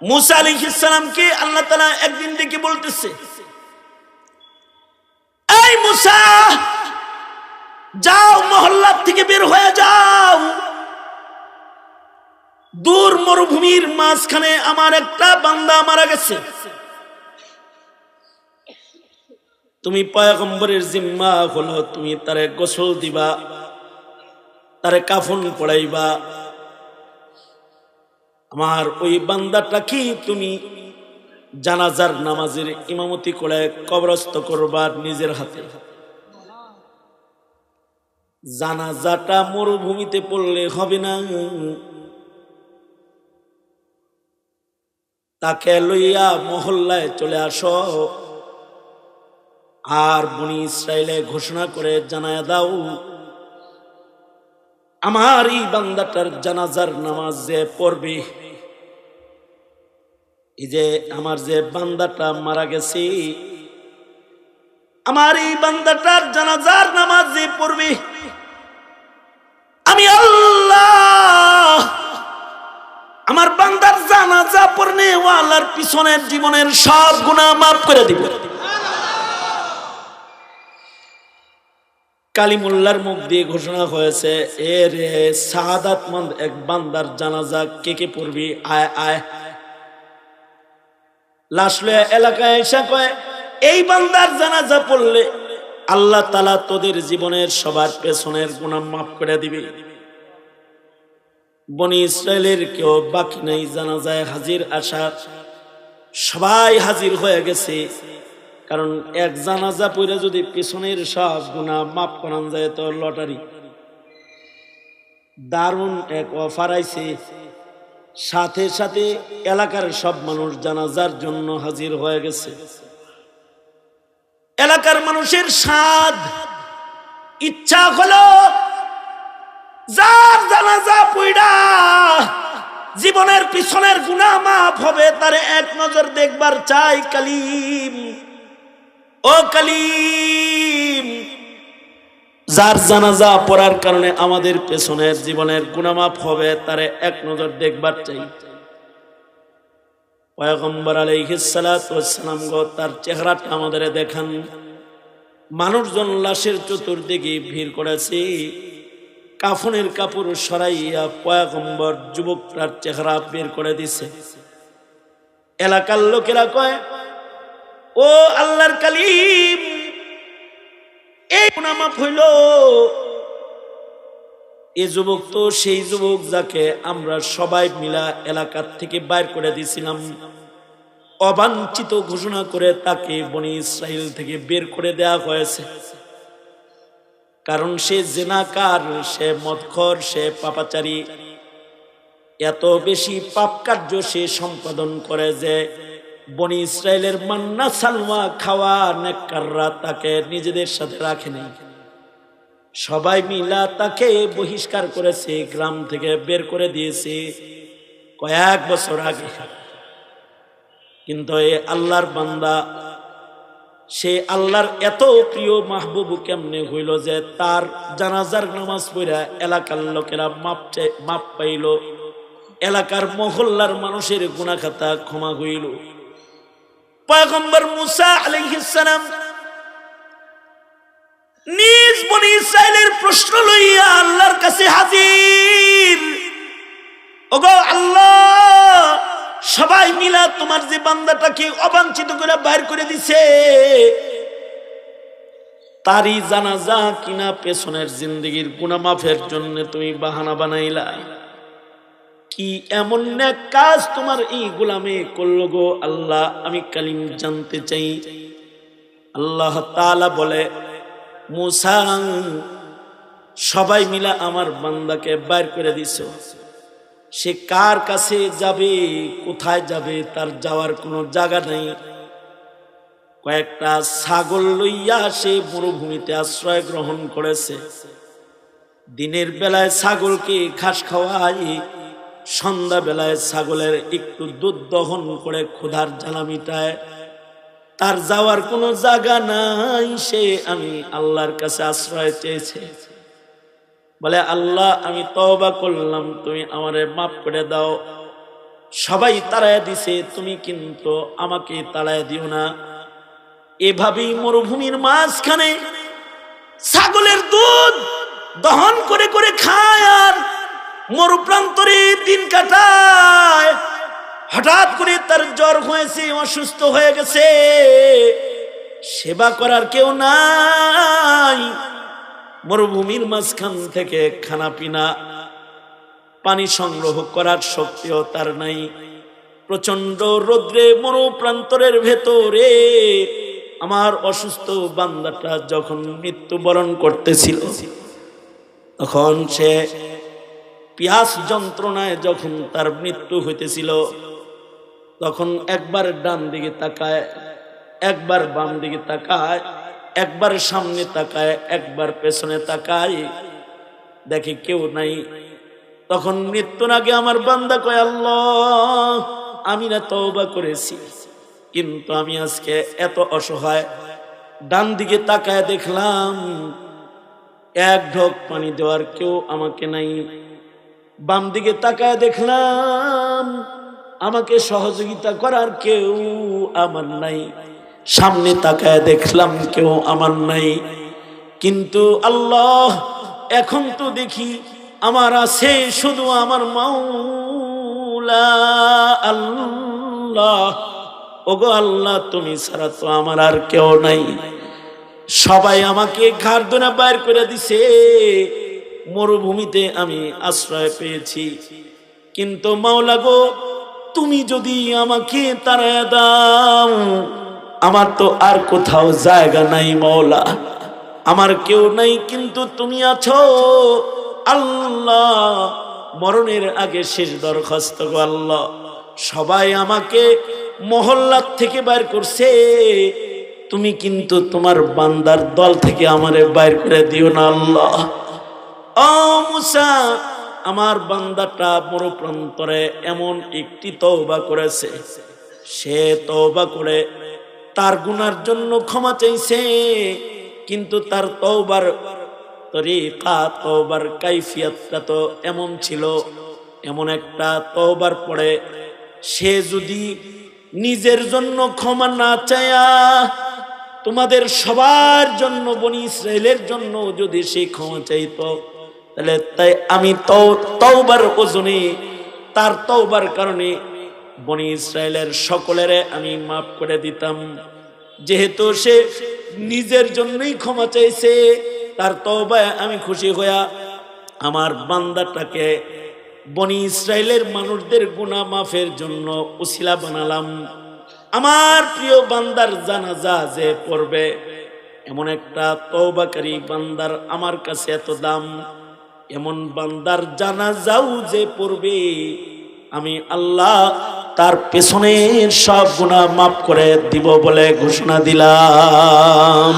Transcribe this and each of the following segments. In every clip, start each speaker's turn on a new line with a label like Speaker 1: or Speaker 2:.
Speaker 1: মুসা আলাইহিস সালামকে আল্লাহ তাআলা একদিন ডেকে বলতেছে, এই মুসা, যাও, মহল্লা থেকে বের হয়ে যাও, দূর মরুভূমির মাঝখানে আমার একটা বান্দা মারা গেছে, তুমি পয়গম্বরের জিম্মা হলো তুমি তারে গোসল দিবা, তারে কাফন পড়াইবা, আমার ওই বান্দাটা কি তুমি জানাজার নামাজের ইমামতি করে কবরস্থ করবা নিজের হাতে। জানাজাটা মরুভূমিতে পড়লে হবে না, তাকে লইয়া মহল্লায় চলে আসো, আর বনি ইসরাইলে ঘোষণা করে জানায়া দাও, আমার এই বান্দাটার জানাজার নামাজ যে পড়বে, এই যে আমার যে বান্দাটা মারা গেছে, আমার এই বান্দাটার জানাজার নামাজ যে পড়বে, আমি আল্লাহ আমার বান্দার জানাজা পড়নে ওয়ালার পিছনের জীবনের সব গুনাহ মাফ করে দিব। কালিমুল্লাহর মুখ দিয়ে ঘোষণা হয়েছে, এর শাহাদাতমন্দ এক বান্দার জানাজা কে কে পড়বি, আয় আয়। লাশ লয়ে এলাকায় এসে কয়, এই বান্দার জানাজা পড়লে আল্লাহ তাআলা তোদের জীবনের সবার পেছনের গুনাহ মাফ করে দিবে। বনি ইসরায়েলের কেউ বাকি নাই, জানাজায় হাজির আসা সবাই হাজির হয়ে গেছে, কারণ এক জানাজা পড়ে যদি পিছনের সব গুনাহ মাফ করান যায় তো লটারি। দারুণ এক অফার আইছে, সাথে সাথে এলাকার সব মানুষ জানাজার জন্য হাজির হয়ে গেছে। এলাকার মানুষের সাদ ইচ্ছা হলো, যার জানাজা পড়া জীবনের পিছনের গুনাহ মাফ হবে তারে এক নজর দেখবার চাই। কালিম, ও কালিম, যার জানাজা পড়ার কারণে আমাদের পেছনের জীবনের গুনাহ মাফ হবে তারে এক নজর দেখবার চাই। পয়গম্বর আলাইহিস সালাতু ওয়াস সালাম গো তার চেহারাটা আমাদের দেখান। মানুষজন লাশের চতুর্দিকে ভিড় করেছে, কাফনের কাপড় সরাইয়া পয়গম্বর যুবকটার চেহারা বের করে দিছে। এলাকার লোকেরা কয়, ও আল্লাহর কালিম, এই গুনাহ মাফ হইল। এই যুবক তো সেই যুবক যাকে আমরা সবাই মিলা এলাকার থেকে বাইর করে দিয়েছিলাম, অবাঞ্ছিত ঘোষণা করে তাকে বনি ইসরাইল থেকে বের করে দেয়া হয়েছে, কারণ সে জিনাকার, সে মদখোর, সে পাপাচারী, এত বেশি পাপ কার্য সে সম্পাদন করে যে বনি ইসরাইলের মান্না সালওয়া খাওয়া নেককাররা তাকে নিজেদের সাথে রাখে নাই, সবাই মিলা তাকে বহিষ্কার করেছে, গ্রাম থেকে বের করে দিয়েছে কয়েক বছর আগে। কিন্তু এই আল্লাহর বান্দা, সে আল্লাহর এত প্রিয় মাহবুব কেমনে হইল যে তার জানাজার নামাজ পড়া এলাকার লোকেরা মাপ পাইল, এলাকার মহল্লার মানুষের গুনাহ খাতা ক্ষমা হইল। পয়গম্বর মুসা আলাইহিস সালাম নিজ বনি ইসরাইলের প্রশ্ন লইয়া আল্লাহর কাছে হাজির। ওগো আল্লাহ, সবাই মিলা তোমার যে বান্দাটাকে অবাঞ্ছিত করে বাইর করে দিছে, তারই জানাজা কিনা পেছনের জিন্দেগির গুনাহ মাফের জন্য তুমি বাহানা বানাইলা, কি এমন নেক কাজ তোমার এই গোলামে করলো গো আল্লাহ, আমি কালিম জানতে চাই। আল্লাহ তাআলা বলে, মুসা, সবাই মিলা আমার বান্দাকে বাইর করে দিছো, সে কার কাছে যাবে, কোথায় যাবে, তার যাওয়ার কোনো জায়গা নাই। কয়েকটা ছাগল লইয়া সে মরুভূমিতে আশ্রয় গ্রহণ করেছে। দিনের বেলায় ছাগলকে ঘাস খাওয়াই, সন্ধ্যা বেলায় ছাগলের একটু দুধ দহন করে ক্ষুধার জ্বালা মিটায়। তার যাওয়ার কোনো জায়গা নাই, সে আমি আল্লাহর কাছে আশ্রয় চেয়েছে। বলে, আল্লাহ আমি তওবা করলাম, তুমি আমারে মাফ করে দাও। সবাই তাড়ায় দিছে, তুমি কিন্তু আমাকে তাড়ায় দিও না। এভাবেই মরুভূমির মাঝখানে ছাগলের দুধ দহন করে করে খায় আর মরুপ্রান্তরে দিন কাটায়। হঠাৎ করে তার জ্বর হয়েছে, অসুস্থ হয়ে গেছে, সেবা করার কেউ নাই। মরুভূমির মাঝখান থেকে খানা পিনা পানি সংগ্রহ করার শক্তিও তার নাই। প্রচন্ড রৌদ্রে মরুপ্রান্তরের ভেতরে আমার অসুস্থ বান্দাটা যখন মৃত্যুবরণ করতেছিল, তখন সে পিয়াস যন্ত্রণায় যখন তার মৃত্যু হইতেছিল, তখন একবার ডান দিকে তাকায়, একবার বাম দিকে তাকায়, একবার সামনে তাকায়, একবার পেছনে তাকায়, দেখে কেউ নাই। তখন মৃত্যুর আগে আমার বান্দা কয়, আল্লাহ, আমি না তওবা করেছি, কিন্তু আমি আজকে এত অসহায়, ডান দিকে তাকায় দেখলাম এক ঢোক পানি দেওয়ার কেউ আমাকে নাই, বাম দিকে তাকায় দেখলাম আমাকে সহযোগিতা করার কেউ আমার নাই, সামনে তাকায় দেখলাম কেউ আমার নাই। কিন্তু আল্লাহ, এখন তো দেখি আমার আছে শুধু আমার মাওলা আল্লাহ। ওগো আল্লাহ, তুমি ছাড়া তো আমার আর কেউ নাই। সবাই আমাকে ঘাড় ধরে বাইর করে দিছে, মরুভূমিতে আমি আশ্রয় পেয়েছি, কিন্তু মাওলা গো, তুমি যদি আমাকে তাড়ায় দাও, আমার তো আর কোথাও জায়গা নাই মাওলা, আমার কেউ নাই, কিন্তু তুমি আছো আল্লাহ। মরণের আগে শেষ দরখাস্ত গো আল্লাহ, সবাই আমাকে মহল্লার থেকে বাইর করছে, তুমি কিন্তু তোমার বান্দার দল থেকে আমারে বাইর করে দিও না আল্লাহ। ও মুসা, আমার বান্দাটা মরুপ্রান্তরে এমন একটি তওবা করেছে, সে তওবা করে তার গুনার জন্য ক্ষমা চাইছে, কিন্তু তার তওবার তরিকা, তওবার কাইফিয়াতটা তো এমন ছিল, এমন একটা তওবার পরে সে যদি নিজের জন্য ক্ষমা না চায়া তোমাদের সবার জন্য, বনি ইসরাইলের জন্য যদি সে ক্ষমা চাইতো, তাহলে তাই আমি তওবার ওজনে, তার তওবার কারণে বনি ইসরাইলের সকলের আমি মাফ করে দিতাম। যেহেতু সে নিজের জন্যই ক্ষমা চাইছে, তার তওবায় আমি খুশি হইয়া আমার বান্দাটাকে বনি ইসরাইলের মানুষদের গুনাহ মাফের জন্য উসিলা বানালাম। আমার প্রিয় বান্দার জানাজা যে পড়বে, এমন একটা তওবাকারী বান্দার আমার কাছে এত দাম, এমন বান্দার জানাজাও যে পড়বে, আমি আল্লাহ তার পেছনের সব গুনাহ মাফ করে দিব বলে ঘোষণা দিলাম।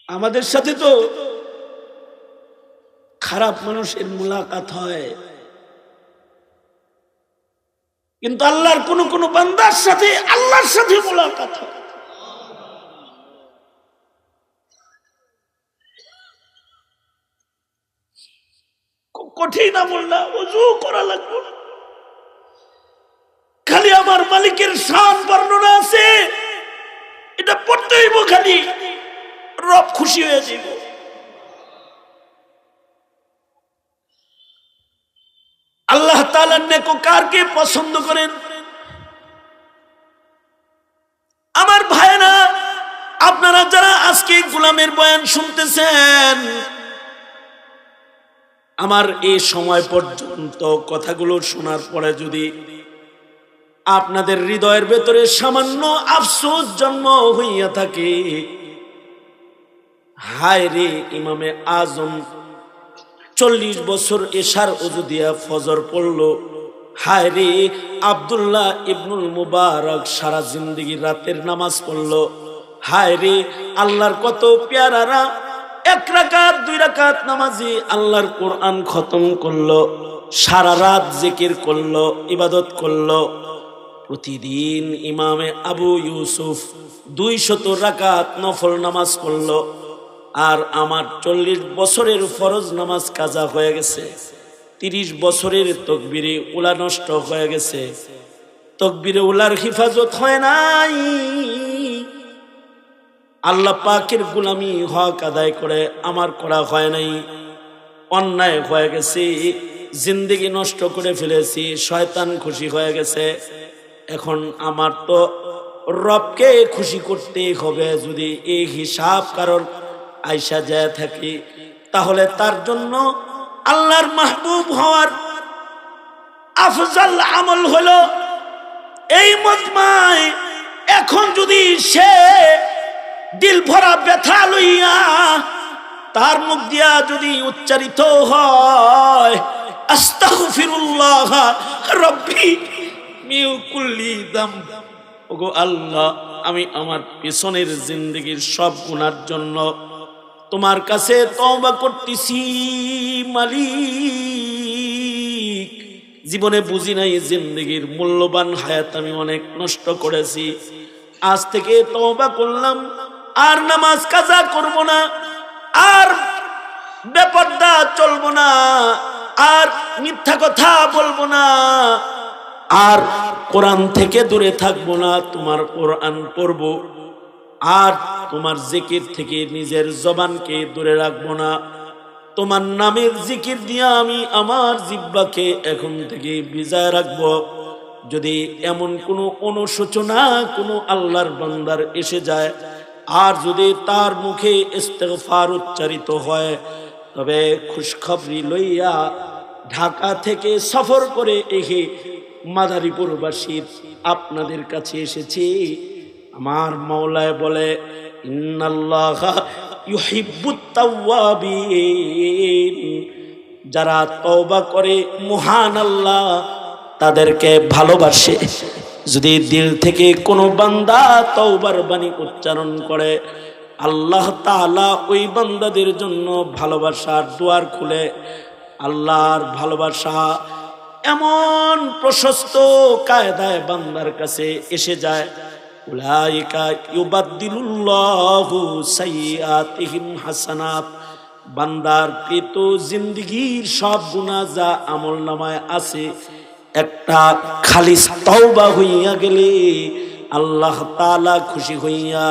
Speaker 1: আমাদের সাথে তো খারাপ মানুষের মুলাকাত হয়, কিন্তু আল্লাহর কোন কোন বান্দার সাথে আল্লাহর সাথে মুলাকাত হয়। কঠিন আমল না, ওযু করা লাগবে, খালি আমার মালিকের শান বর্ণনা আছে, এটা পড়তে হইব, খালি রব খুশি হয়ে যাব। আল্লাহ তাআলা নেককারকে পছন্দ করেন। আমার ভাইরা, আপনারা যারা আজকে গোলামের বয়ান শুনতেছেন, আমার এই সময় পর্যন্ত কথাগুলো শোনার পরে যদি আপনাদের হৃদয়ের ভেতরে সামান্য আফসোস জন্ম হইয়া থাকে, হায় রে, ইমামে আজম 40 বছর এশার ওযু দিয়া ফজর পড়লো, হায় রে, আব্দুল্লাহ ইবনুল মুবারক সারা জিন্দেগি রাতের নামাজ পড়লো, হায় রে, আল্লাহর কত পেয়ারারা 1 রাকাত 2 রাকাত নামাজি আল্লাহর কোরআন খতম করলো, সারা রাত জিকির করলো, ইবাদত করলো। প্রতিদিন ইমামে আবু ইউসুফ 200 রাকাত নফল নামাজ পড়লো, আর আমার 40 বছরের ফরজ নামাজ কাজা হয়ে গেছে, 30 বছরের তকবিরে উলা নষ্ট হয়ে গেছে, তকবিরে উলার হিফাজত হয় নাই, আল্লাহ পাকের গোলামি হক আদায় করে আমার করা হয় নাই, অন্যায় হয়ে গেছে, জিন্দেগি নষ্ট করে ফেলেছি, শয়তান খুশি হয়ে গেছে। এখন আমার তো রবকে খুশি করতে হবে। যদি এই হিসাব কারণ আইসা যায় থাকি, তাহলে তার জন্য আল্লাহর মাহবুব হওয়ার আফজাল আমল হলো এই মজমায় এখন যদি সে দিল ভরা ব্যথা লইয়া তার মুখ দিয়া যদি উচ্চারিত হয় আস্তাগফিরুল্লাহ রাব্বি মিন কুল্লি যামব, ওগো আল্লাহ, আমি আমার পিছনের জিন্দেগীর সব গুনার জন্য তোমার কাছে তওবা করতেছি মালিক। জীবনে বুঝি নাই জিন্দেগীর মূল্যবান হায়াত আমি অনেক নষ্ট করেছি, আজ থেকে তওবা করলাম, আর নামাজ কাজা করব না, আর বেপরদা চলবো না, আর মিথ্যা কথা বলবো না, আর কোরআন থেকে দূরে থাকবো না, তোমার কোরআন পড়ব, আর তোমার জিকির থেকে নিজের জবানকে দূরে রাখবো না, তোমার নামের জিকির দিয়া আমি আমার জিহ্বাকে এখন থেকে বিজায় রাখবো। যদি এমন কোনো অনুশোচনা কোনো আল্লাহর বান্দার এসে যায়, আর যদি তার মুখে ইস্তেগফার উচ্চারিত হয়, তবে খুশখবরি লইয়া ঢাকা থেকে সফর করে এসে মাদারীপুরবাসী আপনাদের কাছে এসেছি। আমার মাওলায় বলে ইন্নাল্লাহা ইউহিব্বুত তাওয়াবিন, যারা তওবা করে মহান আল্লাহ তাদেরকে ভালোবাসে। যদি দিল থেকে কোনো বান্দা তওবার বাণী উচ্চারণ করে, আল্লাহ তাআলা ওই বান্দাদের জন্য ভালোবাসার দুয়ার খুলে। আল্লাহর ভালোবাসা এমন প্রশস্ত কায়দায় বান্দার কাছে এসে যায়, উলাইকা ইউবাদদিলুল্লাহু সাইয়্যাতিহিম হাসানাত, বান্দার কৃত জিন্দেগীর সব গুনাহ যা আমলনামায় আছে একটা খালিস তওবা হইয়া গেলে আল্লাহ তাআলা খুশি হইয়া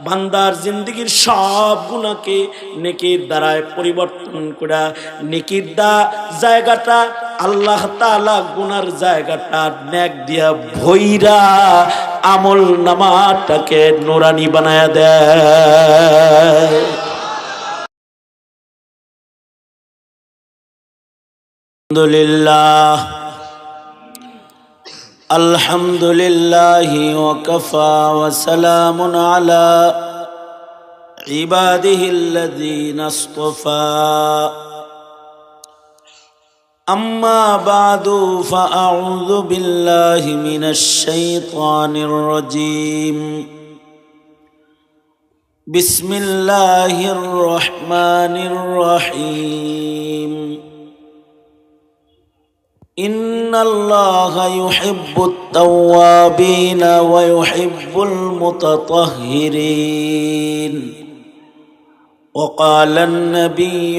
Speaker 1: বান্দার জিন্দেগীর সব গুনাহকে নেকির দ্বারায় পরিবর্তন করে নেকির জায়গাটা আল্লাহ তাআলা গুনার জায়গাটা নেক দিয়া ভইরা আমল নামাটাকে নুরানি বানায়া দেয়। আলহামদুলিল্লাহ আলহামদুলিল্লাহি ওয়া কাফা ওয়া সালামুন আলা ইবাদিহিল্লাযীনা ইসতাফা, আম্মা বা'দু ফাআউযু বিল্লাহি মিনাশ শাইতানির রাজীম। বিসমিল্লাহির রহমানির রহিম। ইন্নাল্লাহা ইউহিব্বুত তাওয়াবিনা ওয়া ইউহিব্বুল মুতাতাহহিরিন। وقال النبي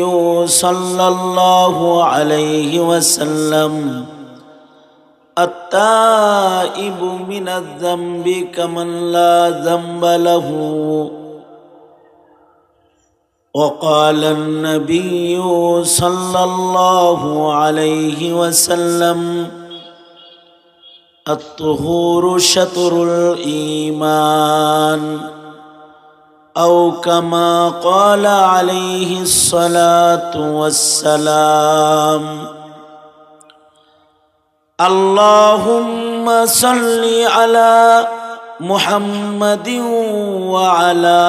Speaker 1: صلى الله عليه وسلم التائب من الذنب كمن لا ذنب له. وقال النبي صلى الله عليه وسلم الطهور شطر الإيمان، أو كما قال عليه الصلاة والسلام. اللهم صل على محمد وعلى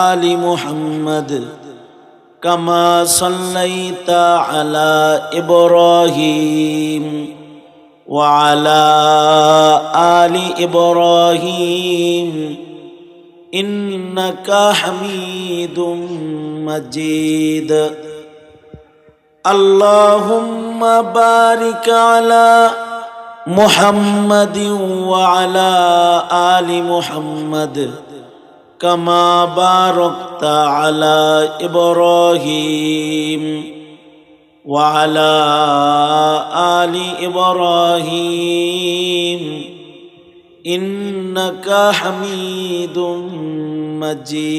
Speaker 1: آل محمد كما صليت على إبراهيم وعلى آل إبراهيم إنك حميد مجيد. اللهم بارك على محمد وعلى آل محمد কামা বারাকতা আলা ইব্রাহিম ওয়া আলা আলি ইব্রাহিম ইন্নাকা হামিদুম মাজিদ।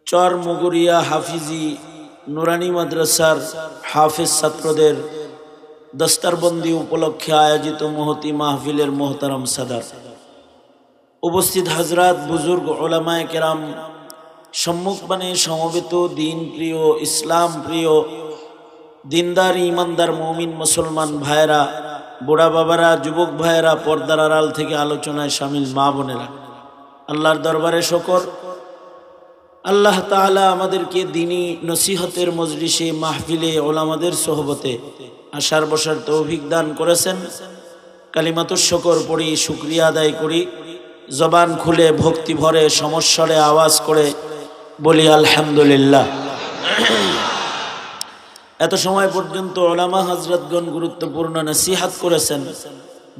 Speaker 1: চরমুগুরিয়া হাফিজি নুরানি মাদ্রাসার হাফেজ ছাত্রদের দস্তারবন্দি উপলক্ষে আয়োজিত মহতি মাহফিলের মোহতারাম সাদার, উপস্থিত হযরত বুজুর্গ উলামায়ে কেরাম, সম্মুখবাণে সমবেত দিন প্রিয়, ইসলাম প্রিয়, দিনদার ইমানদার মুমিন মুসলমান ভাইরা, বুড়া বাবারা, যুবক ভাইরা, পর্দার আড়াল থেকে আলোচনায় শামিল মা বোনেরা, আল্লাহর দরবারে শুকর, আল্লাহ তাআলা আমাদেরকে দ্বীনী নসিহতের মজলিসে, মাহফিলে, উলামাদের সোহবতে আসার বসার তৌফিক দান করেছেন। কালিমাতুশ শুকর পড়ি, শুকরিয়া আদায় করি, জবান খুলে ভক্তি ভরে সমস্বরে আওয়াজ করে বলি আলহামদুলিল্লাহ। এত সময় পর্যন্ত উলামা হযরতগণ গুরুত্বপূর্ণ নসিহত করেছেন।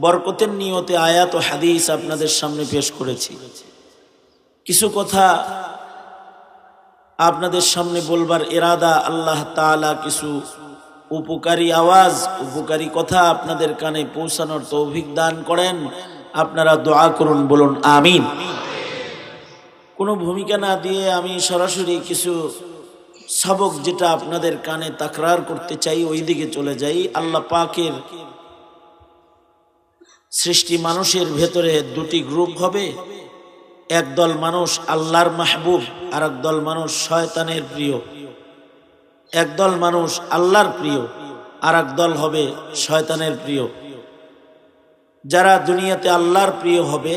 Speaker 1: বরকতের নিয়তে আয়াত ও হাদিস আপনাদের সামনে পেশ করেছি। কিছু কথা আপনাদের সামনে বলবার ইরাদা, আল্লাহ তাআলা কিছু উপকারী আওয়াজ, উপকারী কথা আপনাদের কানে পৌঁছানোর তৌফিক দান করেন। আপনারা দোয়া করুন, বলুন আমিন। কোনো ভূমিকা না দিয়ে আমি সরাসরি কিছু সবক যেটা আপনাদের কানে তাকরার করতে চাই ওই দিকে চলে যাই। আল্লাহ পাকের সৃষ্টি মানুষের ভেতরে দুটি গ্রুপ হবে। একদল মানুষ আল্লাহর মাহবুব, আর একদল মানুষ শয়তানের প্রিয়। একদল মানুষ আল্লাহর প্রিয়, আর একদল হবে শয়তানের প্রিয়। যারা দুনিয়াতে আল্লাহর প্রিয় হবে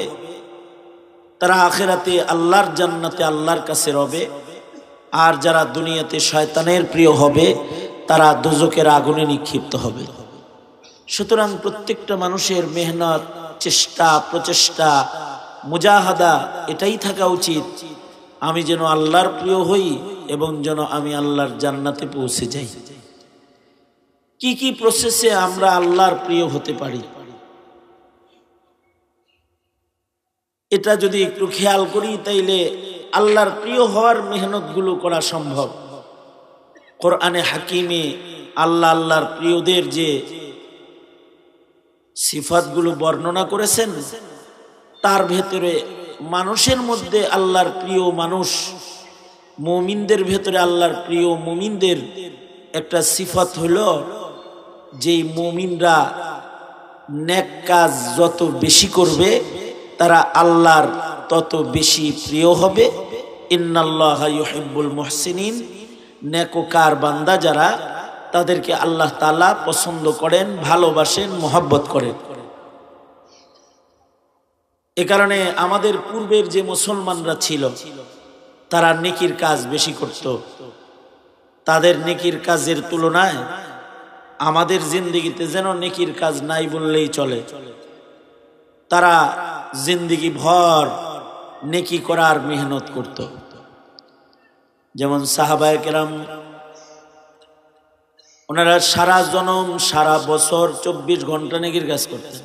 Speaker 1: তারা আখিরাতে আল্লাহর জান্নাতে আল্লাহর কাছে রবে, আর যারা দুনিয়াতে শয়তানের প্রিয় হবে তারা দোজখের আগুনে নিক্ষিপ্ত হবে। সুতরাং প্রত্যেকটা মানুষের মেহনত, চেষ্টা, প্রচেষ্টা, মুজাহাদা এটাই থাকা উচিত, আমি যেন আল্লাহর প্রিয় হই এবং যেন আমি আল্লাহর জান্নাতে পৌঁছে যাই। কি কি প্রসেসে আমরা আল্লাহর প্রিয় হতে পারি এটা যদি একটু খেয়াল করি তাইলে আল্লাহর প্রিয় হওয়ার মেহনতগুলো করা সম্ভব। কোরআনে হাকিমে আল্লাহর প্রিয়দের যে সিফাতগুলো বর্ণনা করেছেন তার ভেতরে মানুষের মধ্যে আল্লাহর প্রিয় মানুষ, মুমিনদের ভেতরে আল্লাহর প্রিয় মুমিনদের একটা সিফাত হলো যেই মুমিনরা নেক কাজ যত বেশি করবে তারা আল্লাহর তত বেশি প্রিয় হবে। ইন্নাল্লাহা ইউহিব্বুল মুহসিনিন, নেককার বান্দা যারা তাদেরকে আল্লাহ তাআলা পছন্দ করেন, ভালোবাসেন, মহব্বত করেন। এ কারণে আমাদের পূর্বের যে মুসলমানরা ছিল তারা নেকির কাজ বেশি করত। তাদের নেকির কাজের তুলনায় আমাদের জিন্দেগিতে যেন নেকির কাজ নাই বললেই চলে। তারা জিন্দেগি ভর নেকি করার মেহনত করত। যেমন সাহাবায়ে কেরাম, ওনারা সারা জনম, সারা বছর 24 ঘন্টা নেকির কাজ করতেন।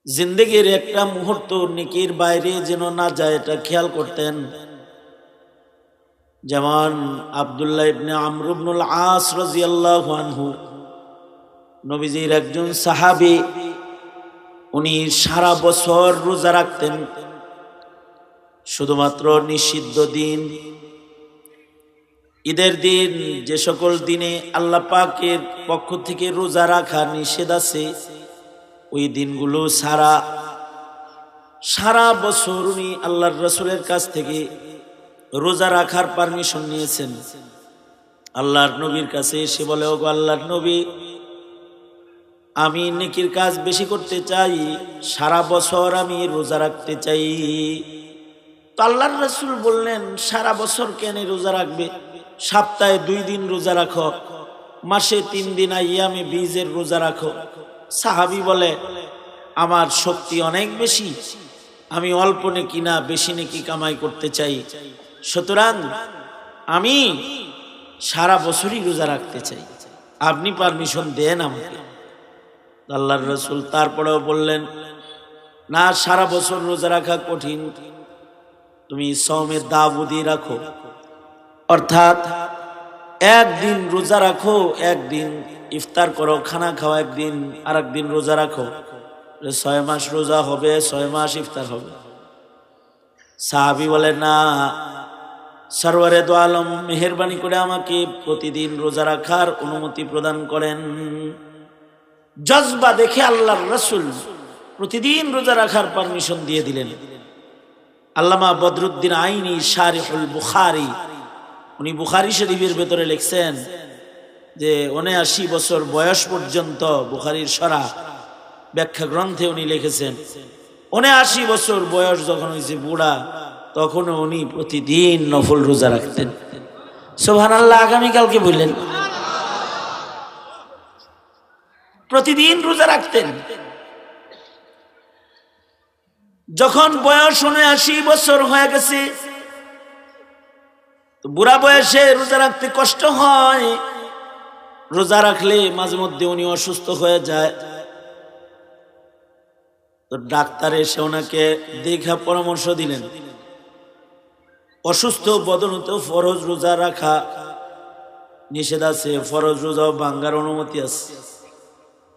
Speaker 1: জিন্দেগির একটা মুহূর্ত নেকির বাইরে যেন না যায় এটা খেয়াল করতেন। যেমন আব্দুল্লাহ ইবনে আমর ইবনুল আস রাদিয়াল্লাহু আনহু, নবীজির একজন সাহাবী, উনি সারা বছর রোজা রাখতেন। শুধুমাত্র নিষিদ্ধ দিন, ঈদের দিন, যে সকল দিনে আল্লাহ পাকের পক্ষ থেকে রোজা রাখা নিষেধ আছে ওই দিনগুলো সারা বছর উনি আল্লাহর রাসূলের কাছ থেকে রোজা রাখার পারমিশন নিয়েছেন। আল্লাহর নবীর কাছে এসে বলে, ওগো আল্লাহর নবী, আমি নেকির কাজ বেশি করতে চাই, সারা বছর আমি রোজা রাখতে চাই। তো আল্লাহর রাসূল বললেন, সারা বছর কেন রোজা রাখবে? সপ্তাহে 2 দিন রোজা রাখো, মাসে 3 দিন আইয়ামে বীজের রোজা রাখো। সাহাবী বলে, আমার শক্তি অনেক বেশি, আমি অল্প নেকি না বেশি নেকি কামাই করতে চাই, সুতরাং আমি সারা বছরই রোজা রাখতে চাই, আপনি পারমিশন দেন আমাকে। আল্লাহর রাসূল তারপরেও বললেন, না সারা বছর রোজা রাখা কঠিন, তুমি সওমে দাউদি রাখো, অর্থাৎ একদিন রোজা রাখো, একদিন ইফতার করো, খানা খাও একদিন, আর একদিন রোজা রাখো, 6 মাস রোজা হবে, 6 মাস ইফতার হবে। সাহাবী বলে না, সরওয়ারে দো আলম মেহেরবানি করে আমাকে প্রতিদিন রোজা রাখার অনুমতি প্রদান করেন। জজবা দেখে আল্লাহর রাসূল প্রতিদিন রোজা রাখার পারমিশন দিয়ে দিলেন। আল্লামা বদরুদ্দিন আইনি শারিহুল বুখারী, উনি বুখারী শরীফের ভেতরে লিখছেন যে 79 বছর বয়স পর্যন্ত বুখারীর সরা ব্যাখ্যা গ্রন্থে উনি লিখেছেন 79 বছর বয়স যখন হয়েছে বুড়া, তখনও উনি প্রতিদিন নফল রোজা রাখতেন। সুবহানাল্লাহ। আগামীকালকে বললেন প্রতিদিন রোজা রাখতেন। যখন বয়স 79 বছর হয়ে গেছে, তো বুড়া বয়সে রোজা রাখতে কষ্ট হয়, রোজা রাখলে মাঝে মধ্যে উনি অসুস্থ হয়ে যায়। তো ডাক্তার এসে ওনাকে দেখা পরামর্শ দিলেন, অসুস্থ বদনতে ফরজ রোজা রাখা নিষেধ আছে, ফরজ রোজাও ভাঙ্গার অনুমতি আছে।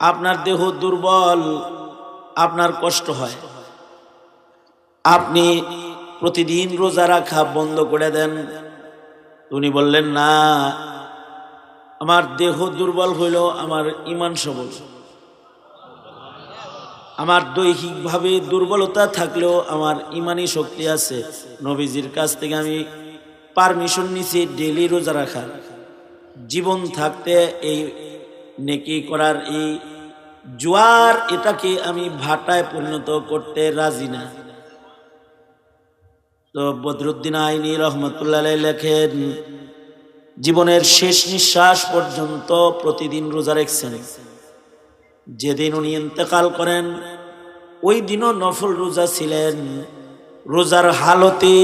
Speaker 1: আপনার দেহ দুর্বল, আপনার কষ্ট হয়, আপনি প্রতিদিন রোজা রাখা বন্ধ করে দেন। উনি বললেন না, আমার দেহ দুর্বল হইল, আমার ঈমান সবল, আমার দৈহিকভাবে দুর্বলতা থাকলেও আমার ঈমানি শক্তি আছে। নবীজির কাছ থেকে আমি পারমিশন নিছি ডেইলি রোজা রাখার। জীবন থাকতে এই নেকি করার এই জোয়ার, এটাকে আমি ভাটায় পরিণত করতে রাজি না। তো বদরুদ্দিন আইনি রহমতুল্লাহ আলাইহি লেখেন, জীবনের শেষ নিঃশ্বাস পর্যন্ত প্রতিদিন রোজা রাখছেন। যেদিন উনি ইন্তেকাল করেন ওই দিনও নফল রোজা ছিলেন, রোজার হালতে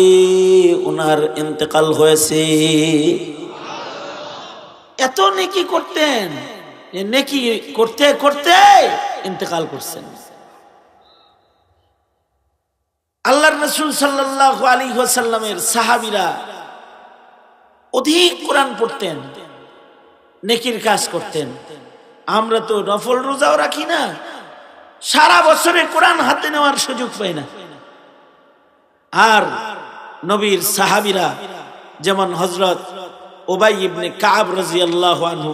Speaker 1: ওনার ইন্তেকাল হয়েছে। এত নেকি করতেন, নেকি করতে করতে ইন্তেকাল করছেন। আল্লাহর রাসূল সাল্লাল্লাহু আলাইহি ওয়াসাল্লামের সাহাবীরা অধিক কোরআন পড়তেন, নেকির কাজ করতেন। আমরা তো নফল রোজাও রাখি না, সারা বছরে কোরআন হাতে নেওয়ার সুযোগ পাই না। আর নবীর সাহাবীরা যেমন হযরত উবাই ইবনে কাব রাদিয়াল্লাহু আনহু,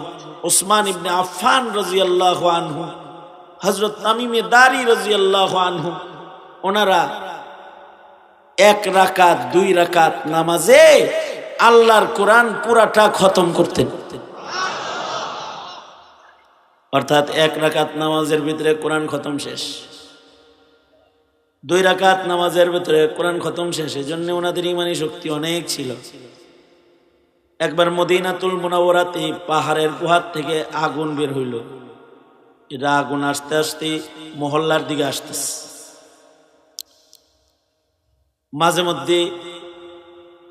Speaker 1: উসমান ইবনে আফফান রাদিয়াল্লাহু আনহু, হযরত তামিমে দারি রাদিয়াল্লাহু আনহু, ওনারা 1 রাকাত 2 রাকাত নামাজে আল্লাহর কোরআন পুরাটা খতম করতেন। অর্থাৎ 1 রাকাত নামাজের ভিতরে কোরআন খতম শেষ, 2 রাকাত নামাজের ভিতরে কোরআন খতম শেষ। এজন্য ওনাদের ঈমানি শক্তি অনেক ছিল। একবার মদিনাতুল মুনাওয়ারাতে পাহাড়ের গুহার থেকে আগুন বের হইল। এটা আগুন আস্তে আস্তে মহল্লার দিকে আসতেছে। মাঝে মধ্যে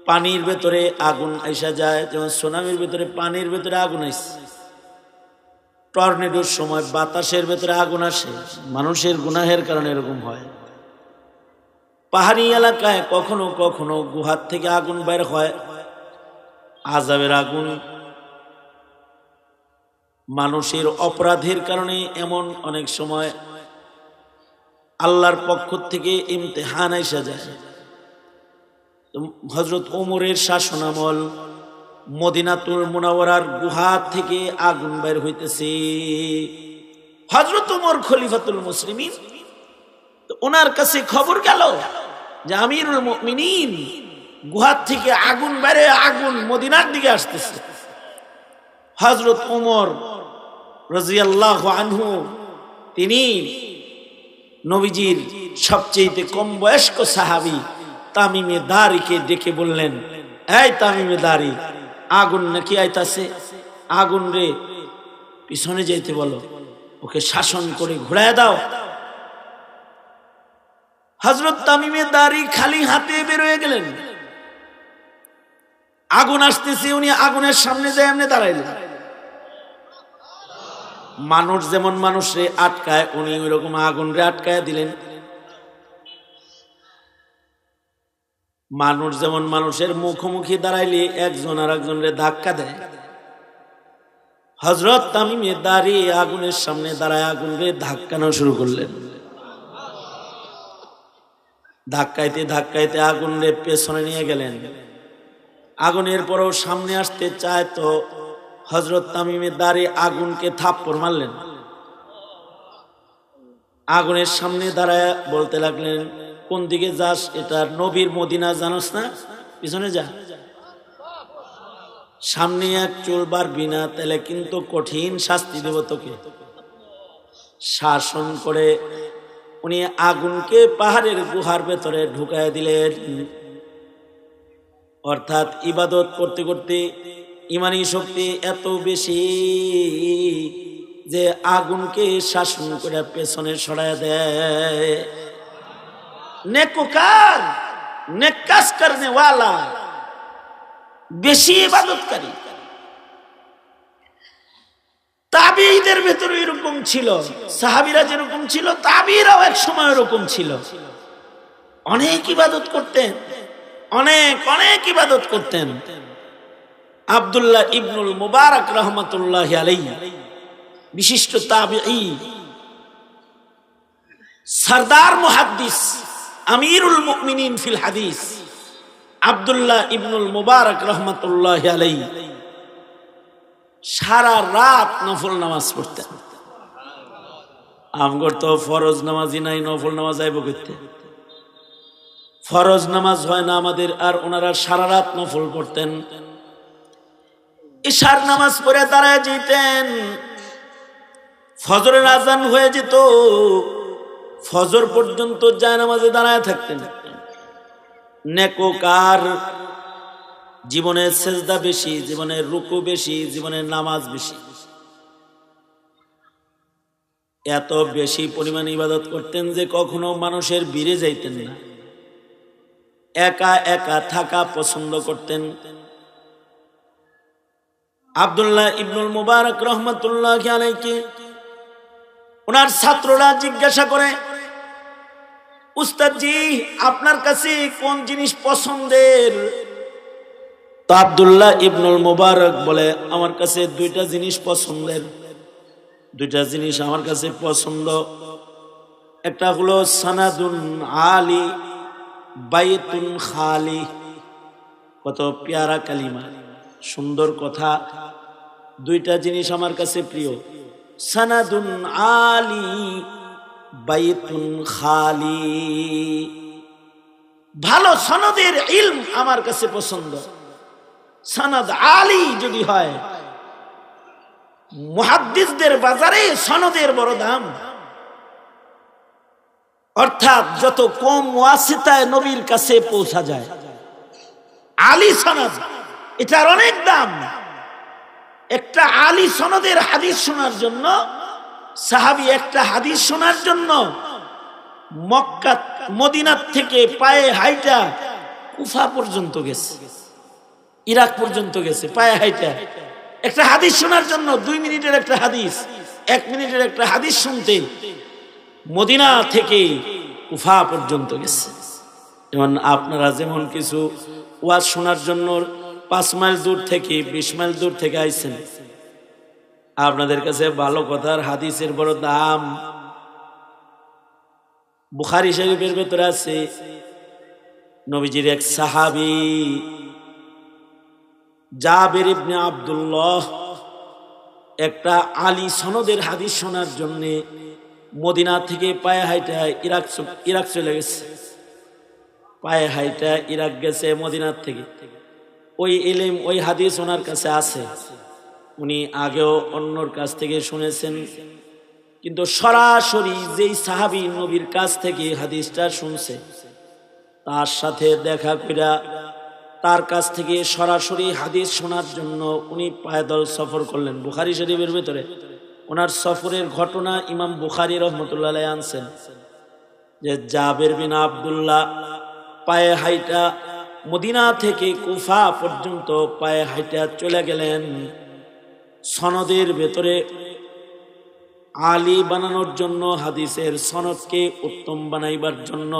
Speaker 1: পানির ভেতরে আগুন আইসা যায়, যেমন সুনামির ভেতরে পানির ভেতরে আগুন আইসে। টর্নেডোর সময় বাতাসের ভেতরে আগুন আসে, মানুষের গুনাহের কারণে এরকম হয়। পাহাড়ি এলাকায় কখনো কখনো গুহার থেকে আগুন বের হয়, আযাবের আগুন। মানুষের অপরাধের কারণে এমন অনেক সময় আল্লাহর পক্ষ থেকে ইমতিহান আইসা যায়। হযরত ওমরের শাসনামল মদিনাতুল মুনাওয়ারার গুহা থেকে আগুন বের হইতেছে। হযরত ওমর খলিফাতুল মুসলিমিন, ওনার কাছে খবর গেল যে আমিরুল মুমিনিন গুহা থেকে আগুন বেরে আগুন মদিনার দিকে আসতেছে। হযরত ওমর রাদিয়াল্লাহু আনহু, তিনি নবীজির সবচেয়ে কম বয়স্ক সাহাবী তামিমে দারিকে ডেকে বললেন, এই তামিমে দারি, আগুন নাকি আইতাছে, আগুন রে পিছনে যাইতে বলো, ওকে শাসন করে ঘুরায় দাও। হযরত তামিমে দারি খালি হাতে বের হয়ে গেলেন। আগুন আসতেছে, উনি আগুনের সামনে যায় এমনি দাঁড়াইলেন। মানুষ যেমন মানুষরে আটকায়, উনি ওইরকম আগুন রে আটকায় দিলেন। মানুষ যেমন মানুষের মুখোমুখি দাঁড়াইলে একজন আর একজনের ধাক্কা দেয়, হযরত তামিমে দাঁড়িয়ে আগুনের সামনে দাঁড়ায় আগুনকে ধাক্কানো শুরু করলেন। ধাক্কাইতে ধাক্কাইতে আগুনের পেছনে নিয়ে গেলেন। আগুনের পরও সামনে আসতে চায় তো হযরত তামিমে দাঁড়িয়ে আগুনকে থাপ্পড় মারলেন। আগুনের সামনে দাঁড়ায় বলতে লাগলেন, কোন দিকে যাস? এটা নবীর মদিনা, জানোস না? পিছনে যা। সামনে এক চুল বাড়বি না, তাহলে কিন্তু কঠিন শাস্তি দেব তোকে। শাসন করে উনি আগুনকে পাহাড়ের গুহার ভেতরে ঢুকায় দিলেন। অর্থাৎ ইবাদত করতে করতে ইমানি শক্তি এত বেশি যে আগুনকে শাসন করে পেছনে সরায় দেয়। নেককার, নেক কাজ করনে ওয়ালা, বেশি ইবাদতকারী। তাবিঈদের ভেতরে এরকম ছিল, সাহাবীরা যেরকম ছিল তাবিঈরাও এক সময় এরকম ছিল। অনেক ইবাদত করতেন, অনেক অনেক ইবাদত করতেন। আব্দুল্লাহ ইবনুল মুবারক রাহমাতুল্লাহি আলাইহি, বিশিষ্ট তাবিঈ, সরদার মুহাদ্দিস, আমিরুল মুমিনিন ফিল হাদিস, আব্দুল্লাহ ইবনুল মুবারক রাহমাতুল্লাহি আলাইহি সারা রাত নফল নামাজ পড়তেন। আমগর তো ফরজ নামাজই নাই, নফল নামাজ আইব করতে। ফরজ নামাজ হয় না আমাদের, আর ওনারা সারা রাত নফল পড়তেন। ইশার নামাজ পড়ে দাঁড়ায় যেতেন, ফজরের আজান হয়ে যেত, ফজর পর্যন্ত যায় নামাজে দাঁড়ায় থাকতেন। নেককার, জীবনের সেজদা বেশি, জীবনের রুকু বেশি, জীবনের নামাজ বেশি। এত বেশি পরিমাণ ইবাদত করতেন যে কখনো মানুষের ভিড়ে যাইতেন না, একা একা থাকা পছন্দ করতেন। আব্দুল্লাহ ইবনুল মুবারক রাহমাতুল্লাহি আলাইহি ওনার ছাত্ররা জিজ্ঞাসা করে, উস্তাদজি আপনার কাছে কোন জিনিস পছন্দের? তো আব্দুল্লাহ ইবনুল মুবারক বলে, আমার কাছে দুইটা জিনিস পছন্দের, দুইটা জিনিস আমার কাছে পছন্দ। একটা হলো সানাদুন আলী বাইতুন খালি। কত পেয়ারা কালিমা, সুন্দর কথা। দুইটা জিনিস আমার কাছে প্রিয়, সানাদুন আলী বাইতুন খালি। ভালো সনদের ইলম আমার কাছে পছন্দ। সনদ আলী যদি হয়, মুহাদ্দিসদের বাজারে সনদের বড় দাম। অর্থাৎ যত কম ওয়াসিতায় নবীর কাছে পৌঁছা যায়, আলী সনদ এটার অনেক দাম। একটা আলী সনদের হাদিস শোনার জন্য, সাহাবী একটা হাদিস শোনার জন্য মক্কা মদিনার থেকে পায়ে হাইটা কুফা পর্যন্ত গেছে, ইরাক পর্যন্ত গেছে পায়ে হাইটা একটা হাদিস শোনার জন্য। 2 মিনিটের একটা হাদিস, 1 মিনিটের একটা হাদিস শুনতে মদিনা থেকে কুফা পর্যন্ত গেছে। যেমন আপনারা যেমন কিছু ওয়াজ শোনার জন্য 5 মাইল দূর থেকে 20 মাইল দূর থেকে আইছেন, আপনাদের কাছে ভালো কথার হাদিসের বড় দাম। বুখারী শরীফের ভেতরে আছে, নবীজির এক সাহাবী জাবের ইবনে আব্দুল্লাহ একটা আলী সনদের হাদিস শোনার জন্য মদিনা থেকে পায়ে হাইটা ইরাক চলে গেছে। পায়ে হাইটা ইরাক গেছে মদিনার থেকে। ওই ইলম, ওই হাদিস ওনার কাছে আছে। উনি আগেও অন্যর কাছ থেকে শুনেছেন, কিন্তু সরাসরি যেই সাহাবী নবীর কাছ থেকে হাদিসটা শুনছে, তার সাথে দেখা কইরা তার কাছ থেকে সরাসরি হাদিস শোনার জন্য উনি পায়দল সফর করলেন। বুখারী শরীফের ভিতরে ওনার সফরের ঘটনা ইমাম বুখারী রাহমাতুল্লাহ আলাইহি আনছেন, যে জাবের বিন আব্দুল্লাহ পায়ে হাইটা মদিনা থেকে কুফা পর্যন্ত পায়ে হাইটা চলে গেলেন সনদের ভেতরে আলী বানানোর জন্য, হাদিসের সনদকে উত্তম বানাইবার জন্য।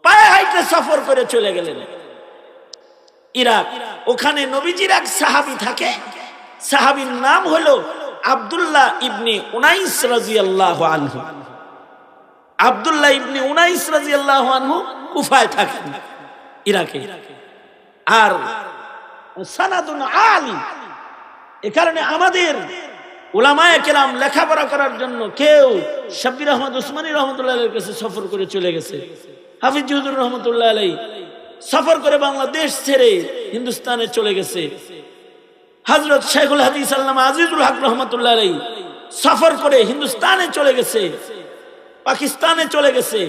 Speaker 1: পায়ে হাইটে সফর করে চলে গেলেন ইরাক। ওখানে নবীজির এক সাহাবী থাকে, সাহাবীর নাম হলো আব্দুল্লাহ ইবনে উনাইস রাদিয়াল্লাহু আনহু। আব্দুল্লাহ ইবনে উনাইস রাদিয়াল্লাহু আনহু কুফায় থাকেন, ইরাকে। আর সানাদুন আলী, এ কারণে আমাদের উলামায়ে কেরাম লেখাপড়া করার জন্য কেউ শাব্বির আহমদ উসমানী রহমতুল্লাহ আলাইহির কাছে সফর করে চলে গেছে, হাফিজ হুজুর রহমতুল্লাহ আলাইহি সফর করে বাংলাদেশ ছেড়ে হিন্দুস্তানে চলে গেছে, হযরত শেখুল হাদিস আল্লামা আজিজুল হক রহমতুল্লাহ আলাইহি সফর করে হিন্দুস্তানে চলে গেছে, পাকিস্তানে চলে গেছে।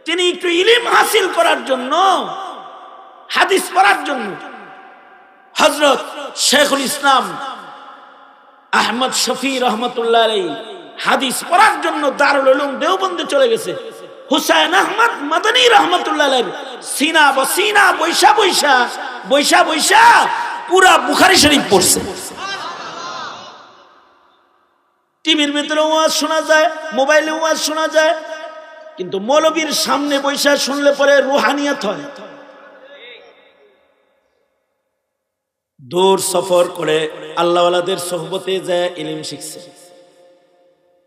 Speaker 1: তিনি একটু ইলম হাসিল করার জন্য, হাদিস পড়ার জন্য হযরত শেখুল ইসলাম আহমদ শফি রহমতুল্লাহ আলাইহি হাদিস পড়ার জন্য দারুল উলুম দেওবন্দে চলে গেছে। হুসাইন আহমদ মাদানী রহমতুল্লাহ আলাইহি সিনা বসিনা বৈশা বৈশা বৈশা বৈশা পুরা বুখারী শরীফ পড়ছে। টিভির ভিতরে ওয়াজ শোনা যায়, মোবাইলে ওয়াজ শোনা যায়, কিন্তু মৌলবীর সামনে বৈশা শুনলে পরে রুহানিয়ত হয়। দূর সফর করে আল্লাহওয়ালাদের সোহবতে যায় ইলম শিখছে।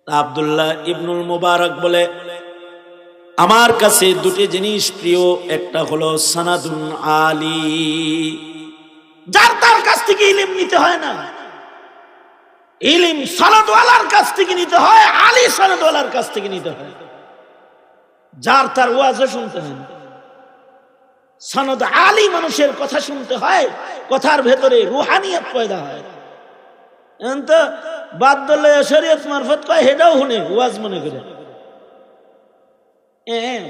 Speaker 1: আব্দুল্লাহ ইবনুল মুবারক বলে, আমার কাছে দুটি জিনিস প্রিয়, একটা হলো সানাদুন আলী, যার তার কাছ থেকে ইলম নিতে হয় না, ইলম সনদওয়ালার কাছ থেকে নিতে হয়, আলী সনদওয়ালার কাছ থেকে নিতে হয়, যার তার ওয়াজও শুনতে হয় না। সনদ আলী মানুষের কথা শুনতে হয়, কথার ভেতরে রুহানিয়ত পয়দা হয়। এখন তো বাদ দলে শরীয়ত মারফত কয়, হেডাও শুনে ওয়াজ মনে করে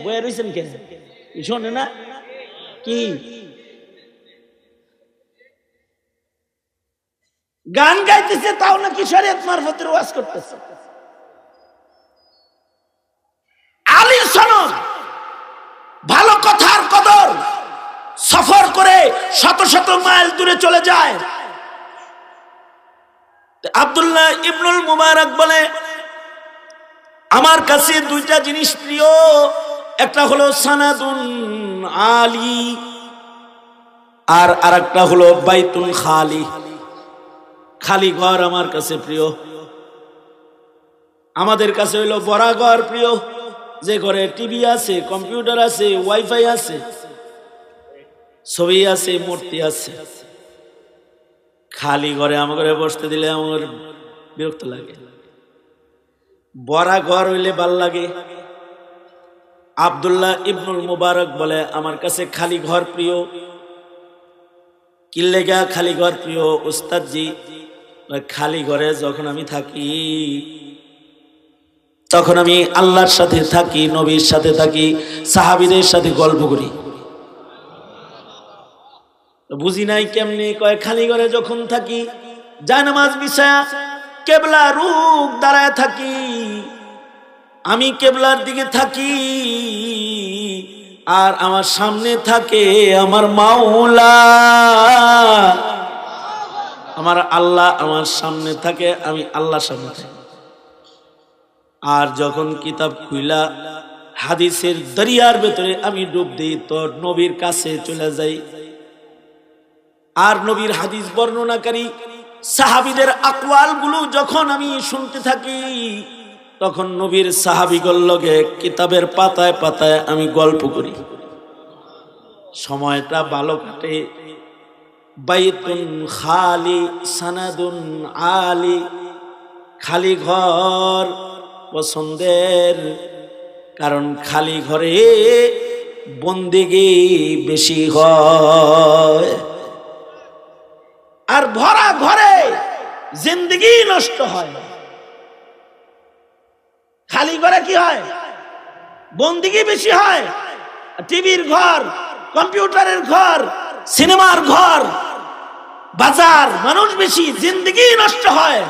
Speaker 1: বয়ে রয়েছেন কেন, শোনে না কি? গান গাইতেছে তাও নাকি শরীয়ত মারফতের ওয়াজ করতেছে। আলী সনদ, ভালো কথার কদর, সফর করে শত শত মাইল দূরে চলে যায়। আব্দুল্লাহ ইবনুল মুবারক বলে, আমার কাছে দুইটা জিনিস প্রিয়, একটা হলো সানাদুন আলী, আর আরেকটা হলো বাইতুল খালি, খালি ঘর আমার কাছে প্রিয়। আমাদের কাছে হইলো বড় ঘর প্রিয়, যে ঘরে টিভি আছে, কম্পিউটার আছে, ওয়াইফাই আছে, ছবি আছে, মূর্তি আছে। খালি ঘরে আমাকে বসতে দিলে আমার বিরক্ত লাগে, বড় ঘর হইলে ভাল লাগে। আব্দুল্লাহ ইবনুল মুবারক বলে, আমার কাছে খালি ঘর প্রিয়। কি লেগা খালি ঘর প্রিয় উস্তাদজি? খালি ঘরে যখন আমি থাকি তখন আমি আল্লাহর সাথে থাকি, নবীর সাথে থাকি, সাহাবীদের সাথে গল্প করি। বুঝি নাই কেমনি? কয় খালি ঘরে যখন থাকি, জায়নামাজ বিছায়া কেবলা রুখ দাঁড়ায় থাকি, আমি কেবলার দিকে থাকি, আর আমার সামনে থাকে আমার মাওলা, আমার আল্লাহ আমার সামনে থাকে, আমি আল্লাহর সামনে থাকি। আর যখন কিতাব খুইলা হাদিসের দরিয়ার ভেতরে আমি ডুব দিই, তো নবীর কাছে চলে যাই, আর নবীর হাদিস বর্ণনাকারী সাহাবীদের আকওয়াল গুলো যখন আমি শুনতে থাকি, তখন নবীর সাহাবীগুলোর লগে কিতাবের পাতায় পাতায় আমি গল্প করি, সময়টা ভালো কাটে। বাইতুন খালি সানাদুন আলী, খালি ঘর পছন্দের, কারণ খালি ঘরে বন্দেগি বেশি হয়, আর ভরা ঘরে জিন্দেগি নষ্ট হয়। খালি ঘরে কি হয়? বন্দেগি বেশি হয়। টিভির ঘর, কম্পিউটারের ঘর, সিনেমার ঘর, বাজার, মানুষ বেশি, জিন্দেগি নষ্ট হয়।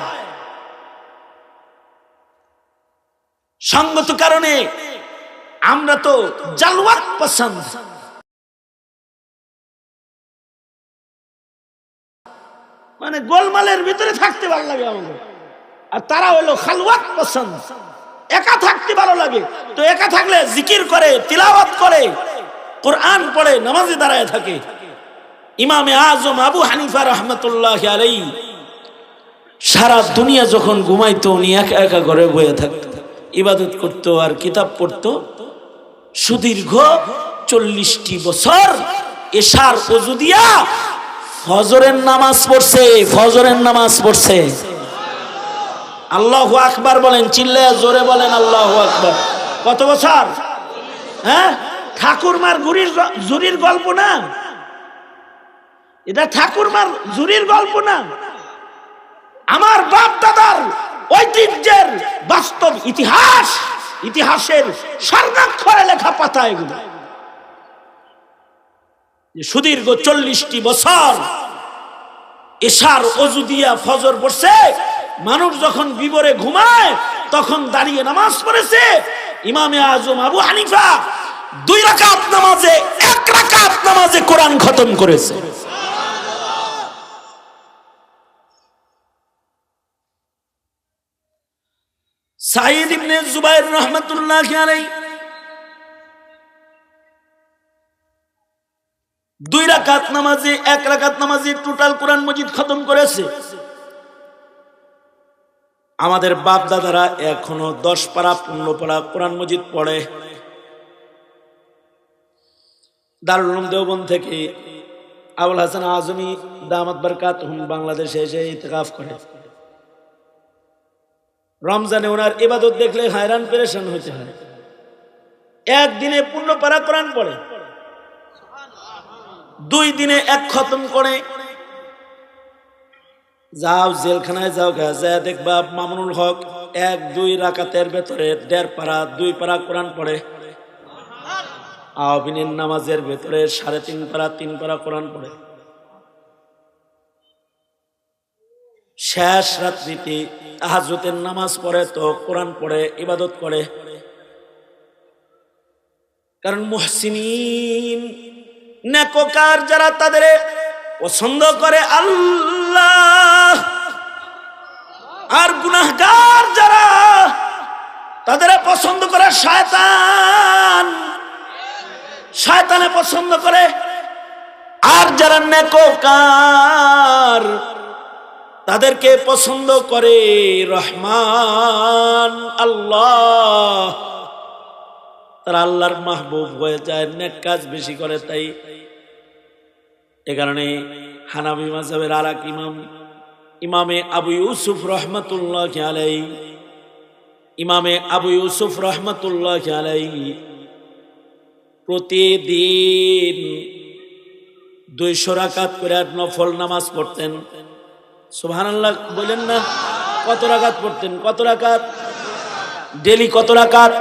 Speaker 1: সঙ্গত কারণে আমরা তো জালওয়াত পছন্দ, মানে গোলমালের ভিতরে থাকতে ভালো লাগে আমাদের, আর তারা হলো খালওয়াত পছন্দ, একা থাকতে ভালো লাগে। তো একা থাকলে জিকির করে, তিলাওয়াত করে, কোরআন পড়ে, নামাজে দাঁড়ায় থাকে। ইমামে আজম আবু হানিফা রহমতুল্লাহ আলাইহি সারা দুনিয়া যখন ঘুমাইতো উনি একা একা ঘরে বয়ে থাকতো, ইবাদত করতো আর কিতাব পড়তো। সুদীর্ঘ 40টি বছর এশার ওযু দিয়া ফজরের নামাজ পড়ছে, ফজরের নামাজ পড়ছে। আল্লাহু আকবার বলেন, চিল্লায়া জোরে বলেন আল্লাহু আকবার। কত বছর? হ্যাঁ, ঠাকুরমার জুরির গল্প না এটা, ঠাকুরমার জুরির গল্প না, আমার বাপ দাদার ঐতিহ্যের বাস্তব ইতিহাস, ইতিহাসের স্বর্ণাক্ষরে লেখা পাতা এগুলো। সুদীর্ঘ 40টি বছর এশার ওযু দিয়া ফজর পড়ছে। মানুষ যখন বিবরে ঘুমায় তখন দাঁড়িয়ে নামাজ পড়েছে। ইমামে আজম আবু হানিফা 2 রাকাত নামাজে 1 রাকাত নামাজে কোরআন খতম করেছে। সাঈদ ইবনে জুবাইর রহমাতুল্লাহি আলাইহি 2 রাকাত নামাজে 1 রাকাত নামাজে টোটাল কোরআন মজিদ খতম করেছে। আমাদের বাপ দাদারা এখনো 10 পারা 15 পারা কোরআন মজিদ পড়ে। দারুল উলুম দেওবন্দ থেকে আবুল হাসান আজমি দামাত বারকাতুহুম বাংলাদেশে এসে ইতিকাফ করে। রমজানে ওনার ইবাদত দেখলে হায়রান পেরেশান হতে হয়। একদিনে 15 পারা কোরআন পড়ে, 2 দিনে 1 খতম করে। যাও জেলখানায় যাও, যা দেখবা মামুনুল হক 1-2 রাকাতের ভেতরে 1.5 পারা 2 পারা কোরআন পড়ে। আওয়াবিনের নামাজের ভেতরে 3.5 পারা 3 পারা কোরআন পড়ে। শেষ রাত্রিতে তাহাজ্জুদের নামাজ পড়ে তো কোরআন পড়ে, ইবাদত করে। কারণ মুহসিনিন নেককার যারা তাদের পছন্দ করে আল্লাহ, আর গুনাহগার যারা তাদের পছন্দ করে শয়তান, শয়তানে পছন্দ করে। আর যারা নেককার তাদেরকে পছন্দ করে রহমান আল্লাহ। তারা আল্লাহর মাহবুব হয়ে যায়, নেক কাজ বেশি করে। তাই এ কারণে হানাফি মাযহাবের আরেক ইমাম ইমামে আবু ইউসুফ রহমাতুল্লাহি আলাইহি, ইমামে আবু ইউসুফ রহমাতুল্লাহি আলাইহি প্রতিদিন 200 রাকাত করে নফল নামাজ পড়তেন। সুবহানাল্লাহ বলেন না? কত রাকাত পড়তেন? কত রাকাত ডেলি? কত রাকাত?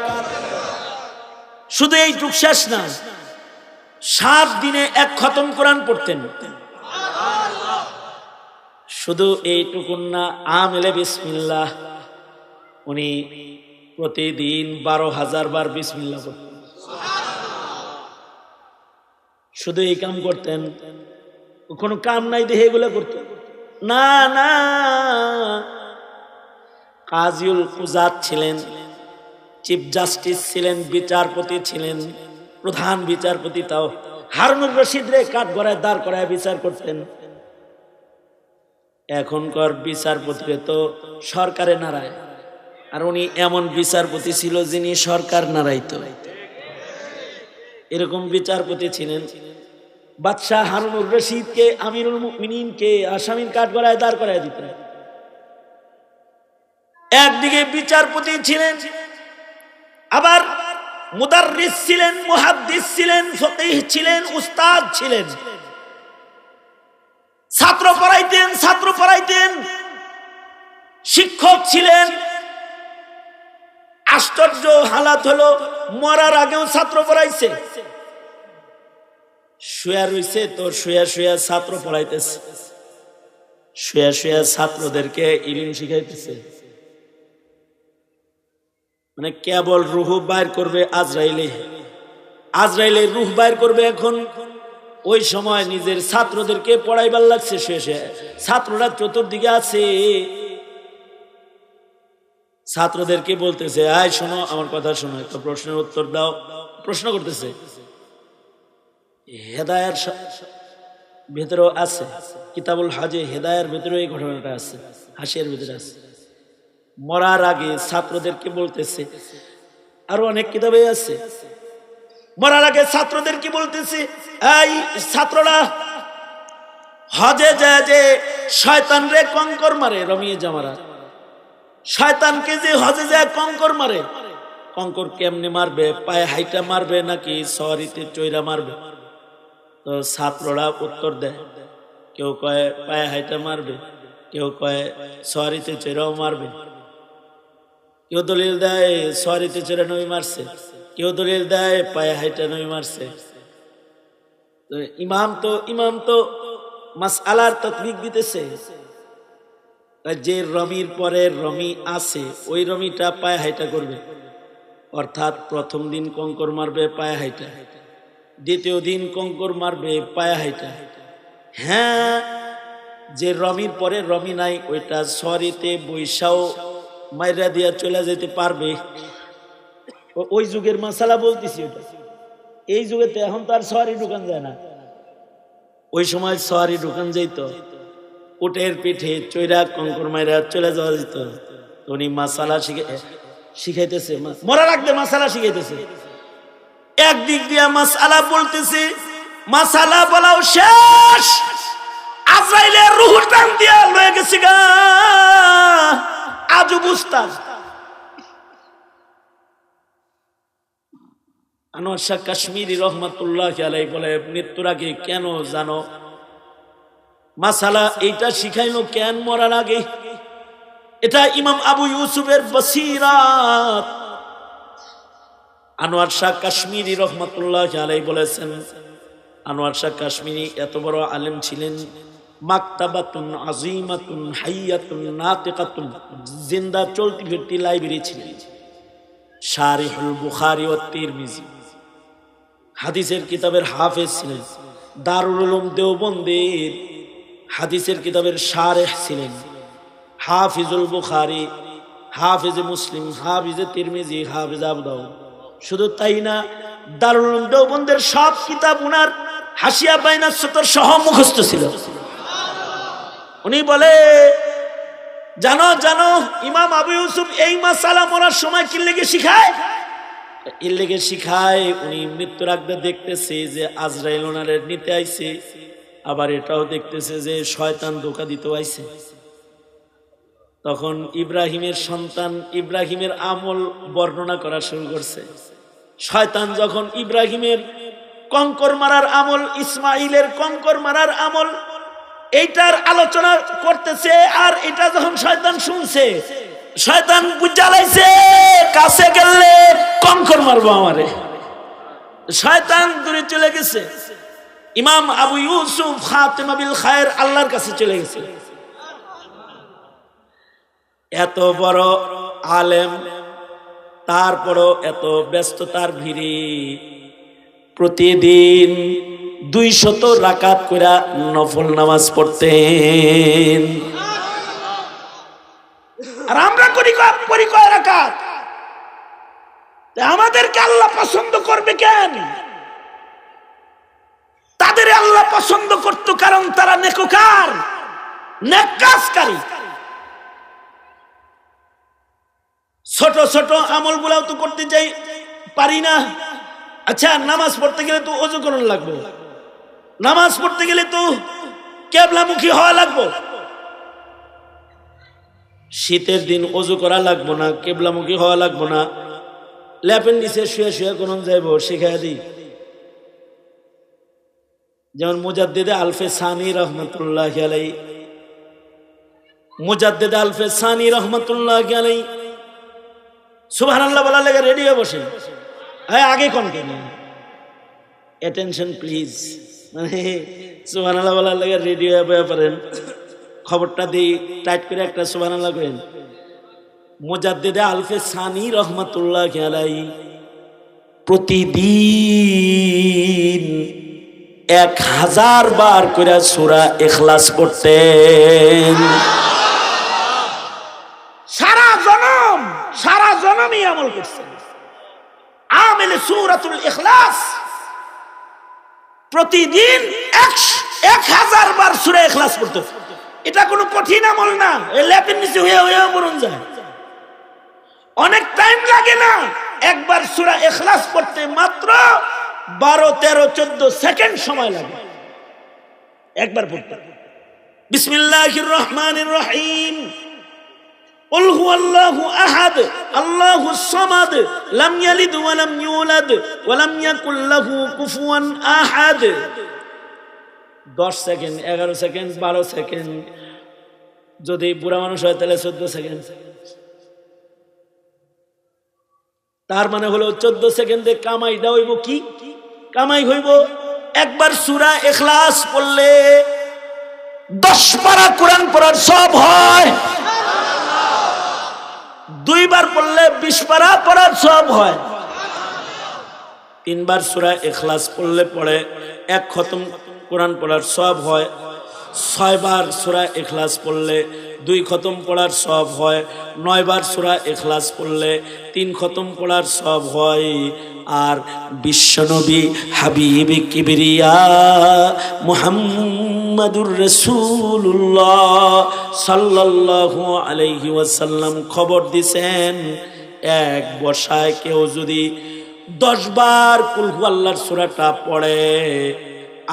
Speaker 1: শুধু এইটুক শেষ না, 7 দিনে 1 খতম কোরআন পড়তেন। শুধু এইটুকুন না, আমিলে বিসমিল্লাহ উনি প্রতিদিন 12,000 বার বিসমিল্লাহ পড়তেন। শুধু এই কাম করতেন, কোনো কাম নাই দেখে এগুলো করতেন না। না, কাজীউল কুজাত ছিলেন, চিফ জাস্টিস ছিলেন, বিচারপতি ছিলেন, প্রধান বিচারপতি। তাও হারুনুর রশিদ রে কাঠগড়ায় দাঁড় করায় বিচার করতেন। এখনকার বিচারপতিরে তো সরকারে নাড়ায়, আর উনি এমন বিচারপতি ছিল যিনি সরকার নাড়াইতো। এরকম বিচারপতি ছিলেন। বাদশাহ হারুনুর রশিদকে, আমিরুল মুমিনিনকে আসামির কাঠগড়ায় দাঁড় করায় দিতেন। একদিকে বিচারপতি ছিলেন, আবার মুদাররিস ছিলেন, মুহাদ্দিস ছিলেন, ফকিহ ছিলেন, উস্তাদ ছিলেন। ছাত্র পড়াইতেন, শিক্ষক ছিলেন। আশ্চর্য হালাত হলো, মরার আগেও ছাত্র পড়াইছে। শুয়া রইছে তো শুয়া শুয়া ছাত্র পড়াইতেছে, শুয়া শুয়া ছাত্রদেরকে ইলম শিখাইতেছে। মানে কেবল রূহ বাইর করবে আজরাইলে রূহ বাইর করবে। এখন ওই সময় নিজের ছাত্রদেরকে পড়াইবার লাগছে শুয়ে শুয়ে। ছাত্ররা চতুর্দিকে আছে, ছাত্রদেরকে বলতেছে, আয় শোনো, আমার কথা শোনো, একটা প্রশ্নের উত্তর দাও। প্রশ্ন করতেছে, হেদায়ার ভেতরেও আছে, কিতাবুল হজে হেদায়ার ভেতরে এই ঘটনাটা আছে, হাসিয়ার ভেতরে আছে। মরার আগে ছাত্রদেরকে বলতেছে, আরো অনেক কিতাবে আছে, মরার আগে ছাত্রদেরকে বলতেছে, এই ছাত্ররা, হজে যায় যে শয়তান রে কঙ্কর মারে, রমিয়ে জামারা শয়তানকে যে হজে যায় কঙ্কর মারে, কঙ্কর কেমনে মারবে? পায়ে হাইটা মারবে নাকি সওয়ারিতে চৈরা মারবে? তো ছাত্ররা উত্তর দেয়, কেউ কয় পায়ে হাইটা মারবে, কেউ কয় সওয়ারিতে চৈরাও মারবে, কেউ দলিল দেয় সওয়ারিতে চৈরা নবী মারছে, কেউ দলিল দেয় পায়ে হাইটা নবী মারছে। তো ইমাম তো মাসআলার তাতবিক দিতেছে, যে রমির পরে রমি আছে ওই রমিটা পায়ে হাইটা করবে, অর্থাৎ প্রথম দিন কঙ্কর মারবে পায়ে হাইটা, দ্বিতীয় দিন কঙ্কর মারবে পায়ে হাইটা। হ্যাঁ, যে রমির পরে রমি নাই ওইটা সরিতে বৈশাও মাইরা দিয়া চলে যেতে পারবে। ওই যুগের মাসালা বলতেছি ওটা, এই যুগেতে এখন তো আর সরি ঢুকান যায় না, ওই সময় সরি ঢুকান যাইত, উটের পিঠে চৈরা কঙ্কর মাইরা চলে যাওয়া যেত। উনি মাসালা শিখাইতেছে, মরা রাখবে মাসালা শিখাইতেছে, একদিক দিয়া মাসালা বলতেছে, মাসালা বলাও শেষ, আজরাইলের রূহ টান দিয়া লয়ে গেছে গা, আজও বুঝতাম। আনোয়ার শাহ কাশ্মীরি রহমাতুল্লাহ আলাইহি বলে, মৃত্যুর আগে কেন জানো মাসালা এইটা শিখাইলো কেন মরার আগে? এটা ইমাম আবু ইউসুফের বসিরাত। আনোয়ার শাহ কাশ্মীরি রহমাতুল্লাহ আলাইহি বলেছেন, আনোয়ার শাহ কাশ্মীরি এত বড় আলেম ছিলেন, মাকতাবাতুন আযীমাতুন হাইয়াতুন নাতিকাতুন, জিন্দা চলতি ফিরতি লাইব্রেরি ছিলেন। শারিহুল বুখারী ও তিরমিজি, হাদিসের কিতাবের হাফেজ ছিলেন। দারুল উলুম দেওবন্দের হাদিসের কিতাবের শারেহ ছিলেন। হাফিজুল বুখারী, হাফিজ মুসলিম, হাফিজ তিরমিজি, হাফিজ আবু দাউদ। শুধু তাই না, দারুল উলুম দেওবন্দের সব কিতাব উনার হাসিয়া বাইনা সতর সহ মুখস্থ ছিল। উনি বলে, জানো জানো ইমাম আবু ইউসুফ এই মাসালা মরার সময় কি লেগে শিখায়? এর লেগে শিখায়, উনি মৃত্যুর আগে দেখতেছে যে আজরাইল ওনারে নিতে আইছে, আবার এটাও দেখতেছে যে শয়তান ধোঁকা দিতে আইছে। তখন ইব্রাহিমের সন্তান ইব্রাহিমের আমল বর্ণনা করা শুরু করছে। শয়তান যখন ইব্রাহিমের কঙ্কর মারার আমল, ইসমাইলের কঙ্কর মারার আমল, এইটার আলোচনা করতেছে, আর এটা যখন শয়তান শুনছে, শয়তান বুঝালাইছে কাছে গেলে কঙ্কর মারবো আমারে, শয়তান দূরে চলে গেছে। ইমাম আবু ইউসুফ খাতেমা বিল খায়ের আল্লাহর কাছে চলে গেছে। এত বড় আলেম, তারপরও এত ব্যস্ততার ভিড়ে প্রতিদিন 200 রাকাত কইরা নফল নামাজ পড়তেন। আর আমরা করি কয় রাকাত? আমাদেরকে আল্লাহ পছন্দ করবে কেন? তাদের আল্লাহ পছন্দ করত কারণ তারা নেককার, নেক কাজকারী। ছোট ছোট আমল গুলাও তো করতে যাই পারি না। আচ্ছা, নামাজ পড়তে গেলে তো ওযু করণ লাগবে, নামাজ পড়তে গেলে তো কিবলামুখী হওয়া লাগবে। শীতের দিন ওযু করা লাগবো না, কিবলামুখী হওয়া লাগবো না, ল্যাপের নিচে শুয়ে শুয়ে কোন যাইব শিখাই দিই। যেমন মুজাদ্দিদে আলফে সানি রহমতুল্লাহ আলাইহি, মুজাদ্দিদে আলফে সানি রহমতুল্লাহ আলাইহি সুবহানাল্লাহ বলার লেগে রেডি হয়ে বসে, আগে কোন কেন অ্যাটেনশন প্লিজ, মানে সুবহানাল্লাহ বলার লেগে রেডি হয়ে বসে পারেন। খবরটা দিই টাইট করে একটা সুবহানাল্লাহ করেন। মুজাদ্দিদে আলফে সানি রহমতুল্লাহ আলাইহি প্রতিদিন 1000 বার করে সূরা ইখলাস পড়তেন। সারা জনমই আমল করছেন। আমিল সূরাতুল ইখলাস প্রতিদিন 1000 বার সূরা ইখলাস পড়তো। এটা কোনো কঠিন আমল না, এই ল্যাপের নিচে হয়ে হয়ে পড়ুন যায়, অনেক টাইম লাগে না। একবার সূরা ইখলাস পড়তে মাত্র 12, 13, 14 সেকেন্ড সময় লাগে একবার পড়তে। বিসমিল্লাহির রহমানির রহিম। কুল হুয়াল্লাহু আহাদ আল্লাহুস সামাদ লাম ইয়ালিদ ওয়া লাম ইউলাদ ওয়া লাম ইয়াকুল লাহু কুফুয়ান আহাদ। 10 সেকেন্ড, 11 সেকেন্ড, 12 সেকেন্ড, যদি বুড়া মানুষ হয় তাহলে 14 সেকেন্ড। তার মানে হলো 14 সেকেন্ডে কামাইটা হইব কি? কামাই হইব একবার সূরা ইখলাস পড়লে 10 পারা কোরআন পড়ার সব হয়, 2 বার পড়লে 20 পারা পড়ার সব হয়, 3 বার সূরা ইখলাস পড়লে পড়ে 1 খতম কোরআন পড়ার সব হয়, 6 বার সূরা ইখলাস পড়লে 2 খতম পড়ার সব হয়, 9 বার সূরা ইখলাস পড়লে 3 খতম পড়ার সব হয়। আর বিশ্বনবী হাবিবে কিবরিয়া মুহাম্মাদুর রাসূলুল্লাহ সাল্লাল্লাহু আলাইহি ওয়াসাল্লাম খবর দিছেন, এক বসায় কেউ যদি 10 বার কুল হুয়াল্লাহর সূরাটা পড়ে,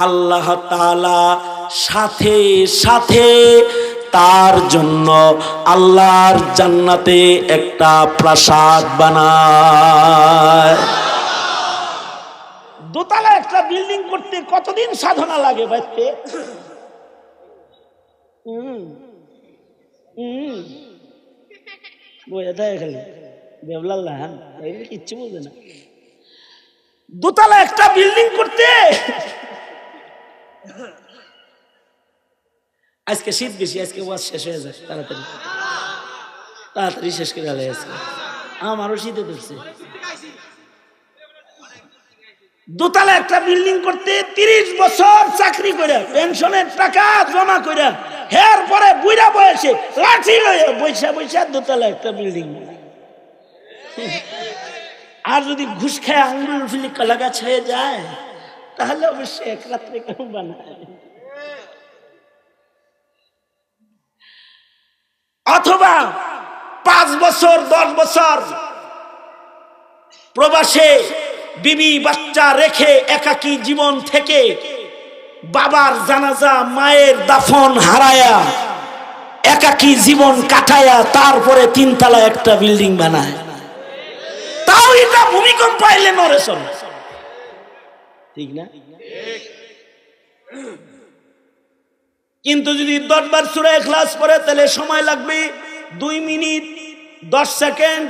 Speaker 1: আল্লাহ তাআলা সাথে সাথে তার জন্য আল্লাহর জান্নাতে একটা প্রাসাদ বানায়। দোতলা একটা বিল্ডিং করতে কতদিন সাধনা লাগে ভাইতে? কিচ্ছু বুঝে না। দোতলা একটা বিল্ডিং করতে আজকে শীত বেশি, আজকে ওয়াজ শেষ হয়ে যায়, তাড়াতাড়ি তাড়াতাড়ি শেষ করে আলাই। আজকে আমারও শীতে ধরছে। দোতলা একটা বিল্ডিং করতে 30 বছর চাকরি করে পেনশনের টাকা জমা করে হের পরে বুড়া বয়সে লাঠি লয়ে বৈশা বৈশা দোতলা একটা বিল্ডিং। আর যদি ঘুষ খায় আঙ্গুল ফিলি কলা গাছ হয়ে যায় তাহলে অবশ্যই এক রাত্রে কেউ বানায়। অথবা 5 বছর 10 বছর প্রবাসে বিবি বাচ্চা রেখে একাকী জীবন থেকে বাবার জানাজা মায়ের দাফন হারায়া একাকী জীবন কাটায়া তারপরে 3 তলা একটা বিল্ডিং বানায়, তাও এটা ভূমিকম্প আইলে নড়ে চলে, ঠিক না? কিন্তু যদি 10 বার সূরা ইখলাস পড়ে তাহলে সময় লাগবে 2 minute 10 second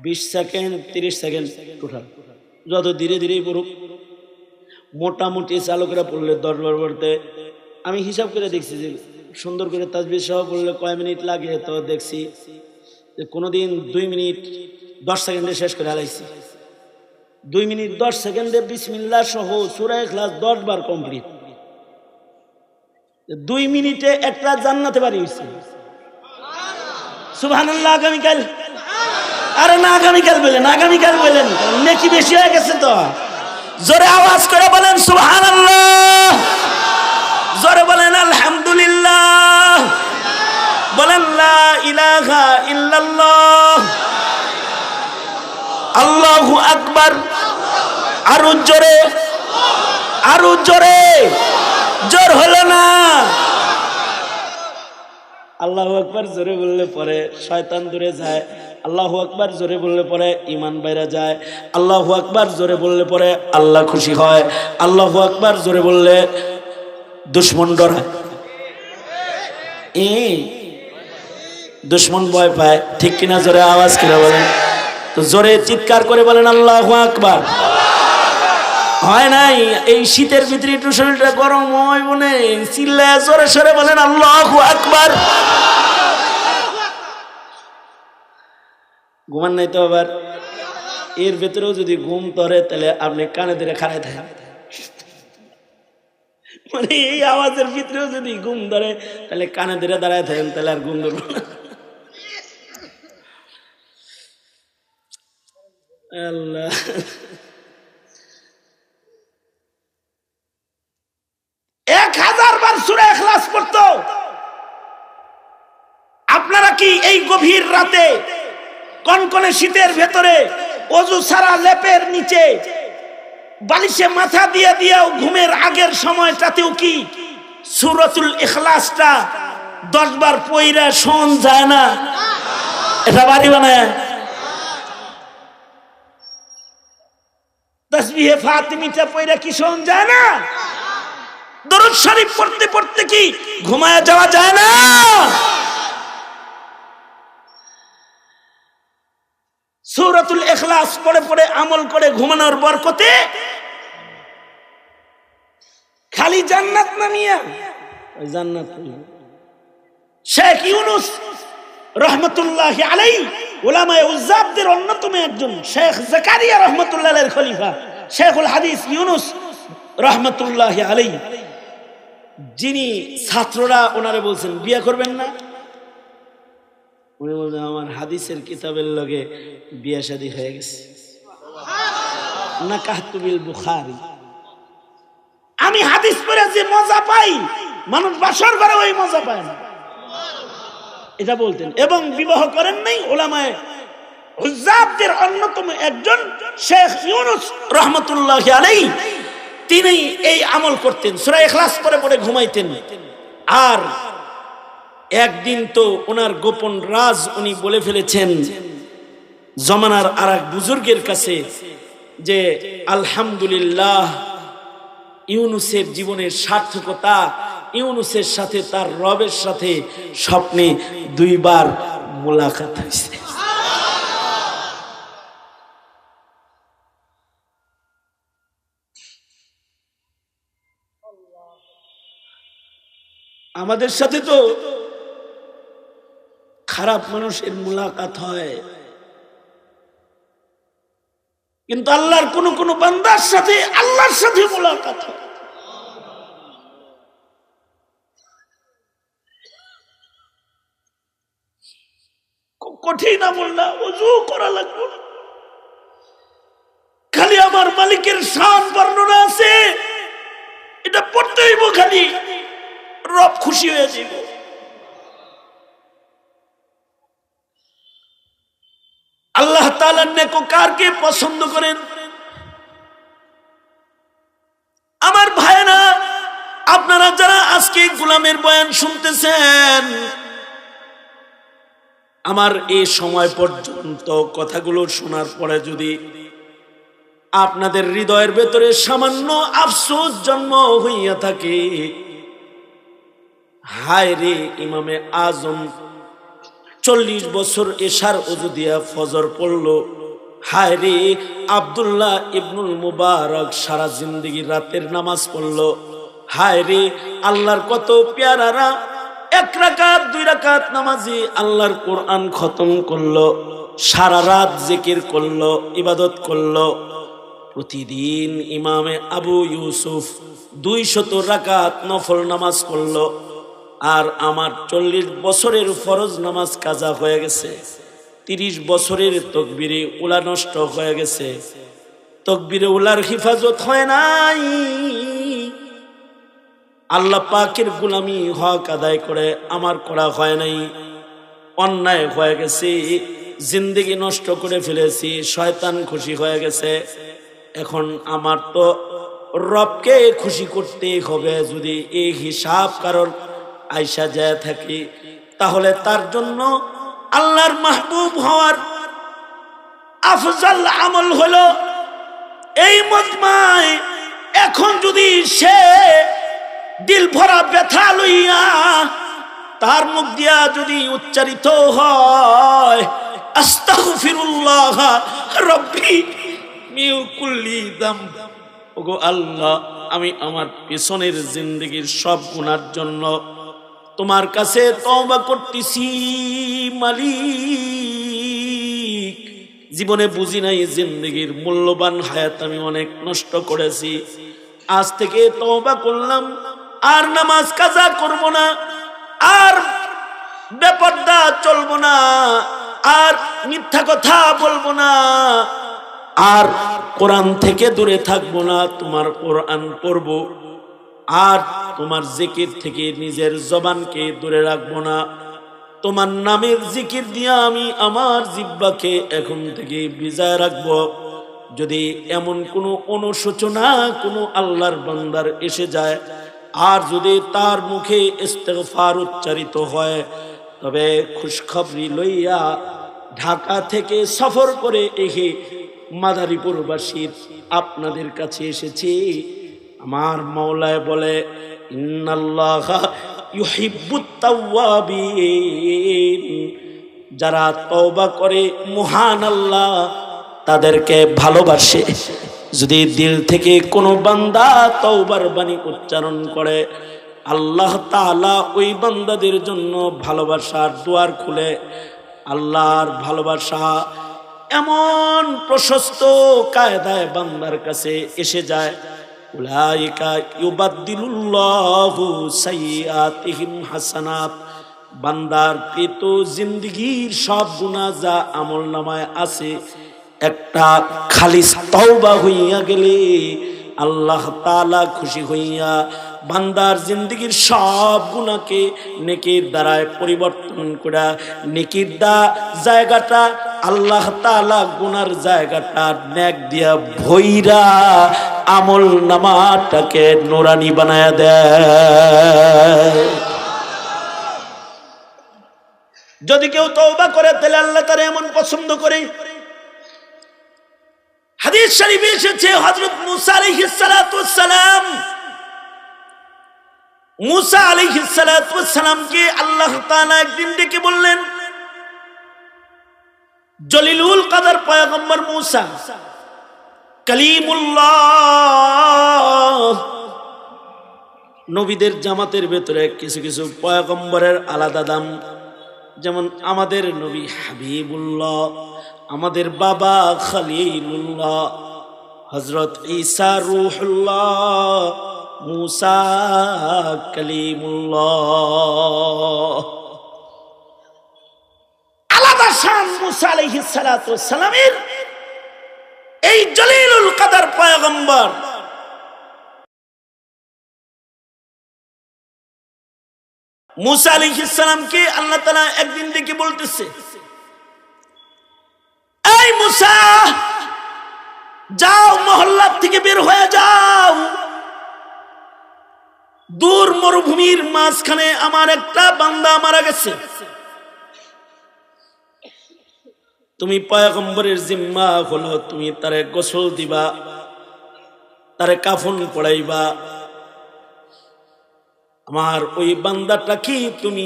Speaker 1: 20 second 30 second total. যত ধীরে ধীরে পড়ুক, মোটামুটি চালকেরা পড়লে 10 বার পড়তে আমি হিসাব করে দেখছি যে সুন্দর করে তাসবিহ সহ পড়লে কয় মিনিট লাগে, তো দেখছি যে কোনোদিন 2 মিনিট 10 সেকেন্ডে শেষ করে হারাইছি। 2 মিনিট 10 সেকেন্ডে বিসমিল্লাহ সহ সূরা ইখলাস 10 বার কমপ্লিট। 2 মিনিটে একটা জান্নাতে বাড়ি হইছে। সুবহানাল্লাহ। আগামীকাল, আরে না আগামীকাল বলেন, আগামীকাল বলেন, নেকি বেশি হয়ে গেছে তো। জোরে আওয়াজ করে বলেন সুবহানাল্লাহ, জোরে বলেন আলহামদুলিল্লাহ, বলেন লা ইলাহা ইল্লাল্লাহ, আল্লাহু আকবার। আরো জোরে, আরো জোরে, জোর হলো না। আল্লাহু আকবার জোরে বললে পরে শয়তান দূরে যায়, আল্লাহু আকবার জোরে বললে পরে ঈমান বাইরে যায়, আল্লাহু আকবার জোরে বললে পরে আল্লাহ খুশি হয়, আল্লাহু আকবার জোরে বললে দুশমন ডরায়, দুশমন ভয় পায়, ঠিক কিনা? জোরে আওয়াজ করে বলেন, তো জোরে চিৎকার করে বলেন আল্লাহু আকবার। হয় নাই এই শীতের ভিতরে একটু শরীরটা গরম হয় বলে চিল্লায় জোরে সরে বলেন আল্লাহু আকবার। ঘুমান নাই তো আবার? এর ভেতরেও যদি ঘুম ধরে তাহলে আপনি কানে ধরে খাড়ায় থাকেন, মানে এই আওয়াজের ভিতরেও যদি ঘুম ধরে তাহলে কানে ধরে দাঁড়ায় থাকেন, তাহলে আর ঘুম ধরবে না। আল্লাহ বার সূরা ইখলাস পড়তো। আপনারা কি এই গভীর রাতে কনকনে শীতের ভেতরে ওযু ছাড়া লেপের নিচে বালিশে মাথা দিয়ে দিয়েও ঘুমের আগের সময়টাতেও কি সূরাতুল ইখলাসটা 10 বার পড়া শোন যায় না? এটা বাড়ি বানায় তাসবিহে ফাতিমিটা পড়া কি শোন যায় না? দরুদ শরীফ পড়তে পড়তে কি ঘুমায় যাওয়া যায় না? সূরাতুল ইখলাস পড়ে পড়ে আমল করে ঘুমানোর বরকতে খালি জান্নাত না মিয়া, ওই জান্নাত না। শেখ ইউনুস রহমতুল্লাহি আলাইহি উলামায়ে উজ্জাবদের অন্যতম একজন, শেখ জাকারিয়া রহমতুল্লাহ আলাইহির খলিফা শেখুল হাদিস ইউনুস রহমতুল্লাহি আলাইহি, যিনি ছাত্ররা ওনারে বলছেন বিয়ে করবেন না, উনি বলছেন আমার হাদিসের কিতাবের লগে বিয়ে শাদী হয়ে গেছে, নাকাহতু বিল বুখারী, আমি হাদিস পড়ে যে মজা পাই মানুষ বাসর ঘরে ওই মজা পায় না, এটা বলতেন। এবং বিবাহ করেন নাই উলামায়ে উজ্জাবদের অন্যতম একজন শেখ ইউনুস রহমতুল্লাহি আলাইহি, তিনি এই আমল করতেন, সূরা ইখলাস পড়ে পড়ে ঘুমাইতেন। আর একদিন তো ওনার গোপন রাজ উনি বলে ফেলেছেন জমানার আরেক বুজুর্গের কাছে যে আলহামদুলিল্লাহ, ইউনুসের জীবনের সার্থকতা, ইউনুসের সাথে তার রবের সাথে স্বপ্নে 2 বার মোলাকাত হয়েছে। আমাদের সাথে তো খারাপ মানুষের মোলাকাত হয়, কিন্তু আল্লাহর কোন কোন বান্দার সাথে আল্লাহর সাথে মোলাকাত হয়। কঠিন আমল না, ওযু করা লাগবে, খালি আমার মালিকের শান বর্ণনা আছে, এটা পড়তে হইব, খালি রব খুশি হয়ে যাইব। আল্লাহ তাআলা নেককারকে পছন্দ করেন। আমার ভাইরা, আপনারা যারা আজকে গোলামের বয়ান শুনতেছেন, আমার এই সময় পর্যন্ত কথাগুলো শোনার পরে যদি আপনাদের হৃদয়ের ভেতরে সামান্য আফসোস জন্ম হইয়া থাকে, হায় রে, ইমামে আজম 40 বছর এশার ওযু দিয়া ফজর পড়লো, হায় রে আব্দুল্লাহ ইবনুল মুবারক সারা জিন্দেগি রাতের নামাজ পড়লো, হায় রে আল্লাহর কত পেয়ারারা 1 রাকাত 2 রাকাত নামাজি আল্লাহর কোরআন খতম করলো, সারা রাত জিকির করলো, ইবাদত করলো। প্রতিদিন ইমামে আবু ইউসুফ 200 রাকাত নফল নামাজ পড়লো, আর আমার 40 বছরের ফরজ নামাজ কাজা হয়ে গেছে, 30 বছরের তাকবীরে উলা নষ্ট হয়ে গেছে, তাকবীরে উলার হিফাজত হয় নাই। আল্লাহ পাকের গোলামি হক আদায় করে আমার করা হয় নাই, অন্যায় হয়ে গেছে, জিন্দেগি নষ্ট করে ফেলেছি, শয়তান খুশি হয়ে গেছে। এখন আমার তো রবকে খুশি করতে হবে। যদি এই হিসাব কারণ আইসা যায় থাকি, তাহলে তার জন্য আল্লাহর মাহবুব হওয়ার আফজাল আমল হলো এই মজমায় এখন যদি সে দিল ভরা ব্যথা লইয়া তার মুখ দিয়া যদি উচ্চারিত হয় আস্তাগফিরুল্লাহ রাব্বি মিন কুল্লি যামব, ওগো আল্লাহ, আমি আমার পেছনের জিন্দেগির সব গুনার জন্য তোমার কাছে তওবা করতেছি মালিক। জীবনে বুঝি নাই জিন্দেগির মূল্যবান হায়াত আমি অনেক নষ্ট করেছি, আজ থেকে তওবা করলাম, আর নামাজ কাজা করব না, আর বেপরদা চলবো না, আর মিথ্যা কথা বলবো না, আর কোরআন থেকে দূরে থাকবো না, তোমার কোরআন পড়বো। আর তোমার জিকির থেকে নিজের জবানকে দূরে রাখবো না। তোমার নামের জিকির দিয়া আমি আমার জিহ্বাকে এখন থেকে বিজায় রাখবো। যদি এমন কোনো অনুশোচনা কোনো আল্লাহর বান্দার এসে যায়, আর যদি তার মুখে ইস্তিগফার উচ্চারিত হয়, তবে খুশখবরি লইয়া ঢাকা থেকে সফর করে এসে মাদারীপুরবাসীর আপনাদের কাছে এসেছি। আমার মাওলায় বলে, ইন্নাল্লাহা ইউহিব্বুত তাওয়াবিন, যারা তওবা করে মহান আল্লাহ তাদেরকে ভালোবাসে। যদি দিল থেকে কোনো বান্দা তওবার বাণী উচ্চারণ করে, আল্লাহ তাআলা ওই বান্দাদের জন্য ভালোবাসার দুয়ার খুলে। আল্লাহর ভালোবাসা এমন প্রশস্ত কায়দায় বান্দার কাছে এসে যায়, উলাইকা ইউবাদদিলুল্লাহু সাইয়্যাতিহিম হাসানাত, বান্দার কৃত জিন্দেগীর সব গুনাহ যা আমলনামায় আছে, একটা খালিস তওবা হইয়া গেলে আল্লাহ তাআলা খুশি হইয়া বান্দার জিন্দেগীর সব গুনাহকে নেকির দ্বারায় পরিবর্তন করে নেকির জায়গাটা আল্লাহ তাআলা গুনার জায়গাটা নেক দিয়া ভইরা আমল নামাটাকে নুরানি বানায়া দেয়। যদি কেউ তওবা করে তাহলে আল্লাহ তাআলা এমন পছন্দ করে। হাদিস শরীফে এসেছে, হযরত মুসা আলাইহিস সালাতু ওয়াস সালাম, মুসা আলাইহিস সালাতু ওয়াস সালামকে আল্লাহ তাআলা একদিন ডেকে বললেন, জলিলুল কদর পয়গম্বর মুসা, কালিমুল্লাহ, নবীদের জামাতের ভেতরে কিছু কিছু পয়গম্বরের আলাদা দাম। যেমন আমাদের নবী হাবিবুল্লাহ, আমাদের বাবা খলিলুল্লাহ, হযরত ঈসা রূহুল্লাহ, মুসা কালিমুল্লাহ। আলাদা শান মুসা আলাইহিস সালাতু ওয়াস সালামের। এই জলিলুল কদর পয়গম্বর মুসা আলাইহিস সালামকে আল্লাহ তাআলা একদিন ডেকে বলতেছে, এই মুসা, যাও, মহল্লা থেকে বের হয়ে যাও, দূর মরুভূমির মাঝখানে আমার একটা বান্দা মারা গেছে, তুমি পয়গম্বরের জিম্মা হলো তুমি তারে গোসল দিবা, তারে কাফন পড়াইবা, আমার ওই বান্দাটা কি তুমি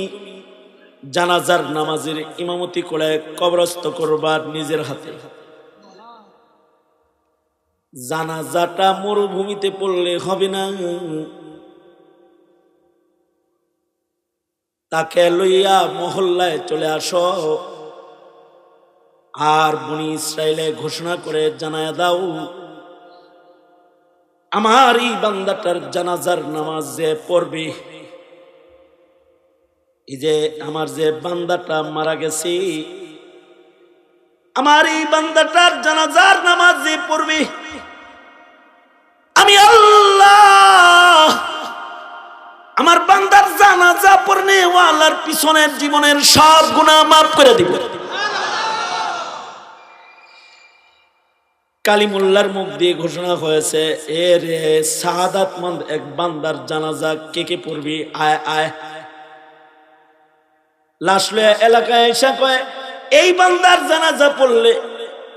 Speaker 1: জানাজার নামাজের ইমামতি করে কবরস্থ করবা নিজের হাতে। জানাজাটা মরুভূমিতে পড়লে হবে না, তাকে লইয়া মহল্লায় চলে আসো, আর বনি ইসরাইলে ঘোষণা করে জানায়া দাও, আমার এই বান্দাটার জানাজার নামাজ যে পড়বে, এই যে আমার যে বান্দাটা মারা গেছে, আমার এই বান্দাটার জানাজার নামাজ যে পড়বে, আমি আল্লাহ আমার বান্দার জানাজা পড়নে ওয়ালার পিছনের জীবনের সব গুনাহ মাফ করে দিব। কালিমুল্লাহর মুখ দিয়ে ঘোষণা হয়েছে, এর শাহাদাতমন্দ এক বান্দার জানাজা কে কে পড়বি, আয় আয়। লাশ লয়ে এলাকায় এসে কয়, এই বান্দার জানাজা পড়লে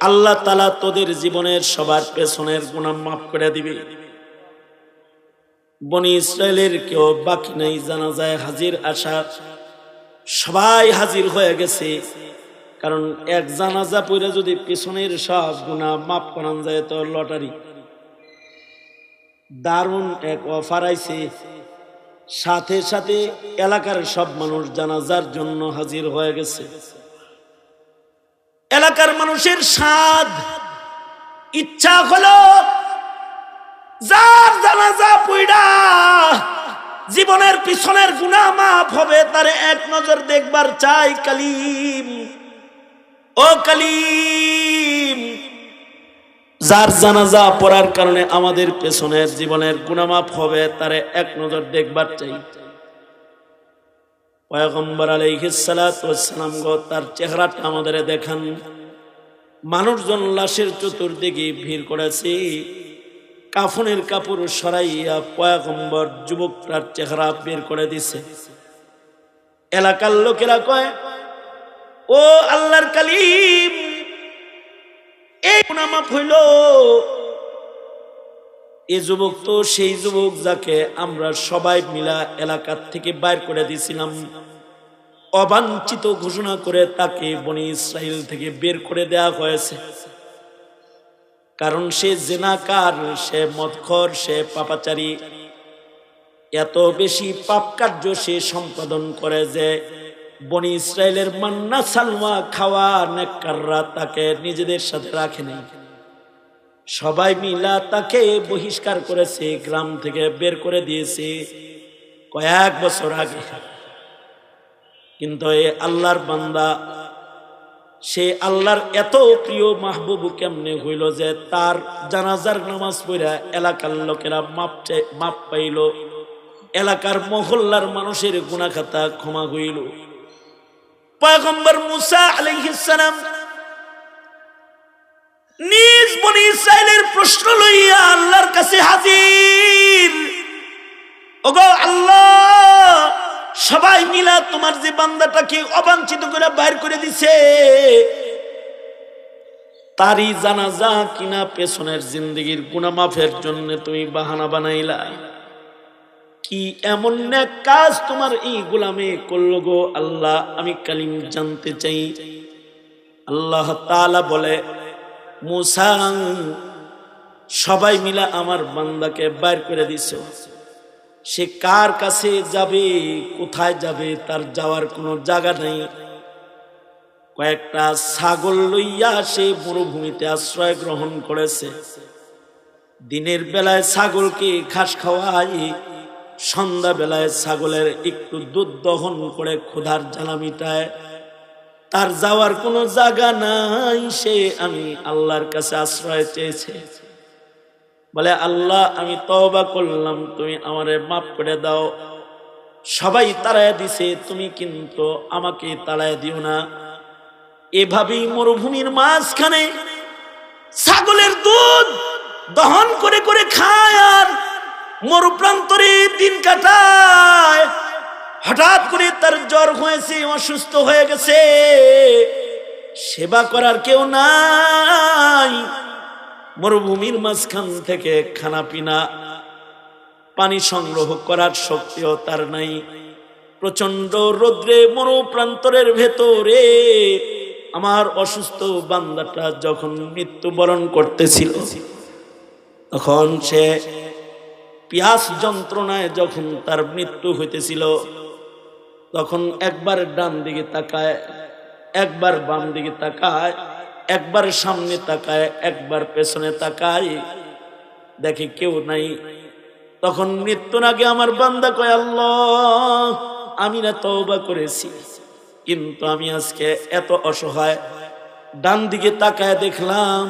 Speaker 1: আল্লাহ তাআলা তোদের জীবনের সবার পেছনের গুনাহ মাফ করে দিবে। বনি ইসরায়েলের কেউ বাকি নাই জানাজায় হাজির আসা, সবাই হাজির হয়ে গেছে। কারণ এক জানাজা পড়ে যদি পিছনের সব গুনাহ মাফ করান যায় তো লটারি। দারুণ এক অফার আইছে, সাথে সাথে এলাকার সব মানুষ জানাজার জন্য হাজির হয়ে গেছে। এলাকার মানুষের স্বাদ ইচ্ছা হলো যার জানাজা পড়া জীবনের পিছনের গুনাহ মাফ হবে তারে এক নজর দেখবার চাই। কালিম, ও কালিম, যার জানাজা পড়ার কারণে আমাদের পেছনের জীবনের গুনাহ মাফ হবে, তারে এক নজর দেখবার চাই। পয়গম্বর আলাইহিস সালাতু ওয়াস সালাম গো তার চেহারাটা আমাদের দেখান। মানুষজন লাশের চতুর্দিকে ভিড় করেছে, কাফনের কাপড় সরাইয়া পয়গম্বর যুবকটার চেহারা বের করে দিছে। এলাকার লোকেরা কয়, ও আল্লাহর কালিম, এই গুনাহ মাফ হইল। এই যুবক তো সেই যুবক যাকে আমরা সবাই মিলা এলাকার থেকে বাইর করে দিয়েছিলাম, অবাঞ্ছিত ঘোষণা করে তাকে বনি ইসরাইল থেকে বের করে দেয়া হয়েছে। কারণ সে জিনাকার, সে মদখোর, সে পাপাচারী। এত বেশি পাপ কার্য সে সম্পাদন করে যে বনি ইসরাইলের মান্না সালওয়া খাওয়া নেককাররা তাকে নিজেদের সাথে রাখে নাই। সবাই মিলা তাকে বহিষ্কার করেছে, গ্রাম থেকে বের করে দিয়েছে কয়েক বছর আগে। কিন্তু এই আল্লাহর বান্দা, সে আল্লাহর এত প্রিয় মাহবুব কেমনে হইল যে তার জানাজার নামাজ পড়া এলাকার লোকেরা মাপ পাইল, এলাকার মহল্লার মানুষের গুনাহ খাতা ক্ষমা হইল। পয়গম্বর মুসা আলাইহিস সালাম নিজ বনি ইসরাইলের প্রশ্ন লইয়া আল্লাহর কাছে হাজির। ওগো আল্লাহ, সবাই মিলা তোমার যে বান্দাটাকে অবাঞ্ছিত করে বাইর করে দিছে, তারই জানাজা কিনা পেছনের জিন্দেগির গুনাহ মাফের জন্য তুমি বাহানা বানাইলা। কি এমন নেক কাজ তোমার এই গোলামে করলো গো আল্লাহ, আমি কালিম জানতে চাই। আল্লাহ তাআলা বলে, মুসা, সবাই মিলা আমার বান্দাকে বাইর করে দিছো, সে কার কাছে যাবে, কোথায় যাবে, তার যাওয়ার কোনো জায়গা নাই। কয়েকটা ছাগল লইয়া সে মরুভূমিতে আশ্রয় গ্রহণ করেছে। দিনের বেলায় ছাগলকে ঘাস খাওয়াই, সন্ধ্যা বেলায় ছাগলের একটু দুধ দহন করে ক্ষুধার জ্বালা মিটায়। তার যাওয়ার কোনো জায়গা নাই, সে আমি আল্লাহর কাছে আশ্রয় চেয়েছে। বলে, আল্লাহ আমি তওবা করলাম, তুমি আমারে মাফ করে দাও। সবাই তাড়ায় দিছে, তুমি কিন্তু আমাকে তাড়ায় দিও না। এভাবেই মরুভূমির মাঝখানে ছাগলের দুধ দহন করে করে খায় আর মরুপ্রান্তরে দিন কাটায়। হঠাৎ করে তার জ্বর হয়েছে, অসুস্থ হয়ে গেছে, সেবা করার কেউ নাই। মরুভূমির মাঝখান থেকে খানা পিনা পানি সংগ্রহ করার শক্তিও তার নাই। প্রচন্ড রৌদ্রে মরুপ্রান্তরের ভেতরে আমার অসুস্থ বান্দাটা যখন মৃত্যুবরণ করতেছিল, তখন সে পিয়াস যন্ত্রণায় যখন তার মৃত্যু হইতেছিল, তখন একবার ডান দিকে তাকায়, একবার বাম দিকে তাকায়, একবার সামনে তাকায়, একবার পেছনে তাকায়, দেখে কেউ নাই। তখন মৃত্যুর আগে আমার বান্দা কয়, আল্লাহ আমি না তওবা করেছি, কিন্তু আমি আজকে এত অসহায়, ডান দিকে তাকায় দেখলাম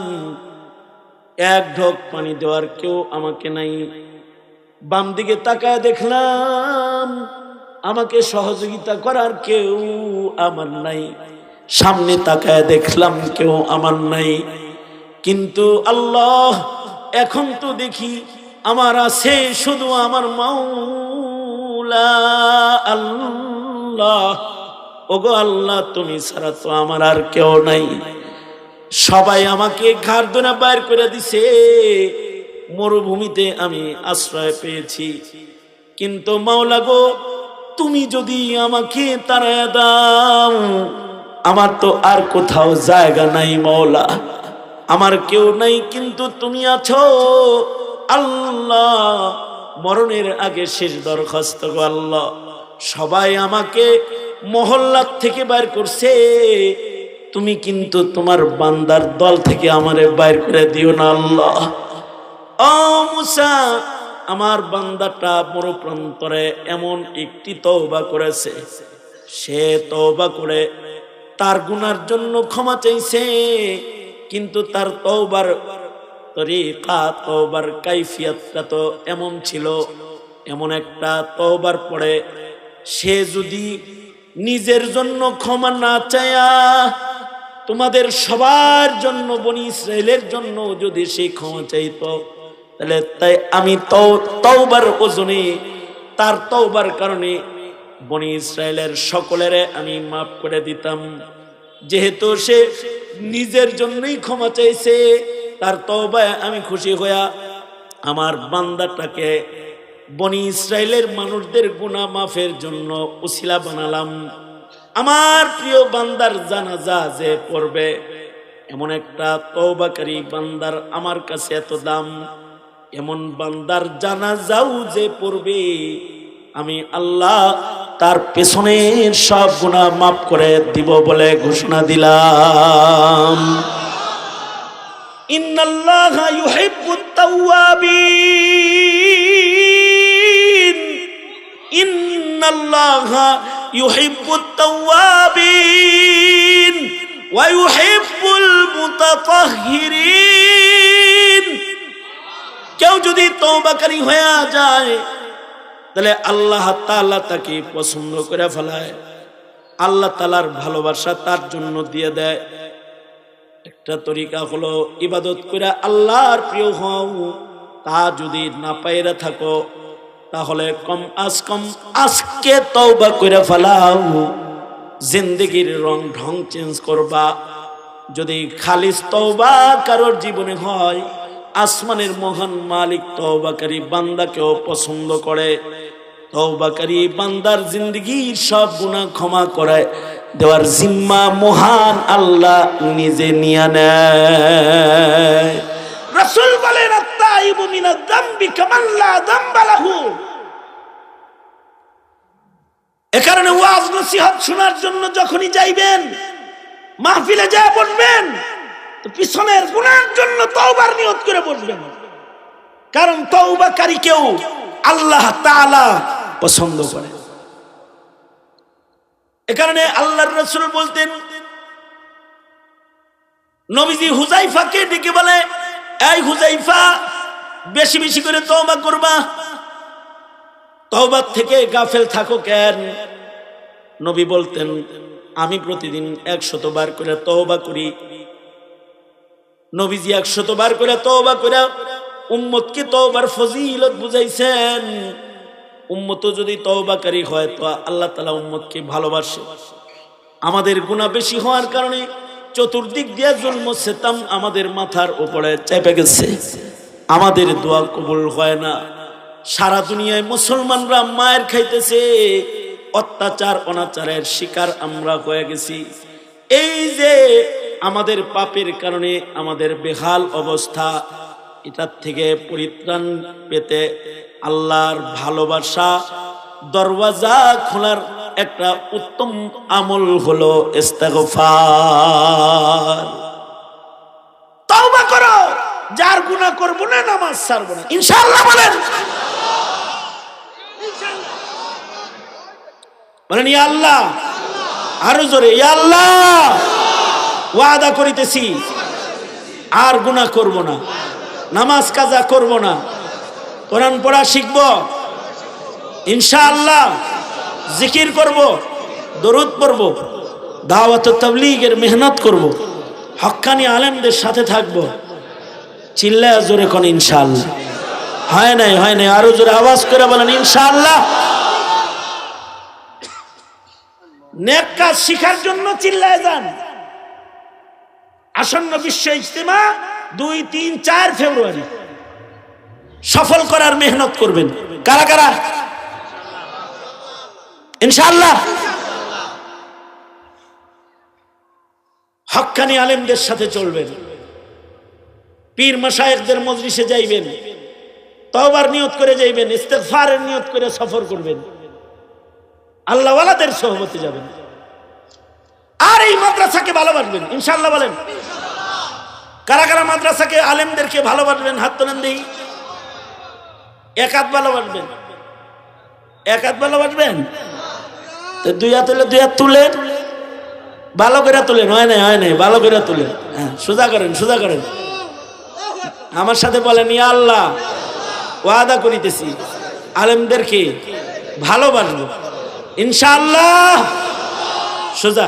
Speaker 1: এক ঢোক পানি দেওয়ার কেউ আমাকে নাই, বাম দিকে তাকায় দেখলাম আমাকে সহযোগিতা করার কেউ আমার নাই, সামনে তাকায় দেখলাম কেউ আমার নাই। কিন্তু আল্লাহ এখন তো দেখি আমার আছে শুধু আমার মাওলা আল্লাহ। ওগো আল্লাহ, তুমি ছাড়া তো আমার আর কেউ নাই। সবাই আমাকে ঘাড় ধরে বাইর করে দিছে, মরুভূমিতে আমি আশ্রয় পেয়েছি। কিন্তু মাওলা গো, তুমি যদি আমাকে তাড়ায় দাও, আমার তো আর কোথাও জায়গা নাই মাওলা, আমার কেউ নাই, কিন্তু তুমি আছো আল্লাহ। মরণের আগে শেষ দরখাস্ত গো আল্লাহ, সবাই আমাকে মহল্লার থেকে বাইর করছে, তুমি কিন্তু তোমার বান্দার দল থেকে আমারে বাইর করে দিও না আল্লাহ। ও মুসা, আমার বান্দাটা মরুপ্রান্তরে এমন একটি তওবা করেছে, সে তওবা করে তার গুনার জন্য ক্ষমা চাইছে, কিন্তু তার তওবার তরিকা, তওবার কাইফিয়াতটা তো এমন ছিল, এমন একটা তওবার পরে সে যদি নিজের জন্য ক্ষমা না চায়া তোমাদের সবার জন্য, বনি ইসরাইলের জন্য যদি সে ক্ষমা চাইতো, তাহলে তাই আমি তওবার ওজনে, তার তওবার কারণে বনি ইসরাইলের সকলের আমি মাফ করে দিতাম। যেহেতু সে নিজের জন্যই ক্ষমা চাইছে, তার তওবায় আমি খুশি হইয়া আমার বান্দাটাকে বনি ইসরাইলের মানুষদের গুনাহ মাফের জন্য উসিলা বানালাম। আমার প্রিয় বান্দার জানাজা যে পড়বে, এমন একটা তওবাকারী বান্দার আমার কাছে এত দাম, এমন বান্দার জানাজাও যে পড়বে, আমি আল্লাহ তার পেছনের সব গুনাহ মাফ করে দিব বলে ঘোষণা দিলাম। ইন্নাল্লাহা ইউহিব্বুত তাওয়াবিন, ইন্নাল্লাহা ইউহিব্বুত তাওয়াবিন ওয়া ইউহিব্বুল মুতাতাহহিরিন। কেউ যদি তওবাকারী হয়ে যায়, তাহলে আল্লাহ তাআলা তাকে পছন্দ করে ফেলায়, আল্লাহ তাআলার ভালোবাসা তার জন্য দিয়ে দেয়। একটা তরিকা হলো ইবাদত করে আল্লাহর প্রিয় হও। তা যদি না পাইরা থাকো, তাহলে কম আজকে তওবা করে ফেলাও, জিন্দেগির রং ঢং চেঞ্জ করবা। যদি খালিস তওবা কারোর জীবনে হয়, আসমানের মহান মালিক তওবাকারী বান্দাকেও পছন্দ করে। তওবাকারী বান্দার জিন্দেগির সব গুনাহ ক্ষমা করে দেওয়ার জিম্মা মহান আল্লাহ নিজে নিয়ে নেয়। রাসূল বলেন, আত-তাইবু মিনাজ যামবি কামান লা যামবা লাহু। এ কারণে ওয়াজ নসিহত শোনার জন্য যখনই যাইবেন, মাহফিলে যা বসবেন, তো পিছনের গুনাহের জন্য তওবার নিয়ত করে বসবেন। কারণ তওবাকারীকেও আল্লাহ তাআলা পছন্দ করে। এ কারণে আল্লাহর রাসূল বলতেন, নবীজি হুযায়ফাকে ডেকে বলে, এই হুযায়ফা, বেশি বেশি করে তওবা করবা, তওবার থেকে গাফেল থাকো কেন? নবী বলতেন, আমি প্রতিদিন 100 বার করে তওবা করি। নবীজি 100 বার করে তওবা করে উম্মতকে তওবার ফজিলত বুঝাইছেন। উম্মত যদি তওবাকারী হয়, তো আল্লাহ তাআলা উম্মতকে ভালোবাসে। আমাদের গুনাহ বেশি হওয়ার কারণে চতুর্দিক দিয়ে জুলম সিতম আমাদের মাথার উপরে চেপে গেছে, আমাদের দোয়া কবুল হয় না। সারা দুনিয়ায় মুসলমানরা মায়ের খাইতেছে, অত্যাচার অনাচারের শিকার আমরা হয়ে গেছি। এই যে আমাদের পাপের কারণে আমাদের বেহাল অবস্থা, এটার থেকে পরিত্রাণ পেতে আল্লাহর ভালোবাসা দরওয়াজা খোলার একটা উত্তম আমল হলো ইস্তেগফার। তওবা করো, যার গুনাহ করব না, নামাজ ছাড়ব না, ইনশাআল্লাহ বলেন। বলেন ইয়া আল্লাহ, আরো জোরে ইয়া আল্লাহ। ওয়াদা করিতেছি আর গুনাহ করব না, নামাজ কাজা করব না, কোরআন পড়া শিখব ইনশাআল্লাহ, জিকির করব, দরুদ পড়ব, দাওয়াত ও তাবলীগের মেহনত করব, হক্কানি আলেমদের সাথে থাকব। চিল্লায়া জোরে কোন ইনশাআল্লাহ। হয় নাই, হয় নাই, আরো জোরে আওয়াজ করে বলেন ইনশাআল্লাহ। নেক কাজ শিখার জন্য চিল্লায় যান। আসন্ন বিশ্ব ইজতিমা 2, 3, 4 ফেব্রুয়ারি সফল করার মেহনত করবেন। কারা কারা? ইনশাআল্লাহ। হক্কানি আলেমদের সাথে চলবেন, পীর মাশায়েখদের মজলিসে যাইবেন, তওবার নিয়ত করে যাইবেন, ইস্তেগফারের নিয়ত করে সফর করবেন, আল্লাহ ওয়ালাদের সোহবতে যাবেন, আর এই মাদ্রাসাকে ভালোবাসবেন ইনশাআল্লাহ বলেন। কারা কারা মাদ্রাসাকে আলেমদেরকে ভালোবাসবেন? হাত তোলেন দেই। এক হাত ভালোবাসবেন, এক হাত ভালোবাসবেন, তো 2 হাত হলে 2 হাত তুলেন, ভালো করে তুলেন। হয় নাই, হয় নাই, ভালো করে তুলেন। হ্যাঁ, সোজা করেন, সোজা করেন। আমার সাথে বলেন, ইয়া আল্লাহ, ওয়াদা করিতেছি আলেমদেরকে ভালোবাসবো ইনশাআল্লাহ। সোজা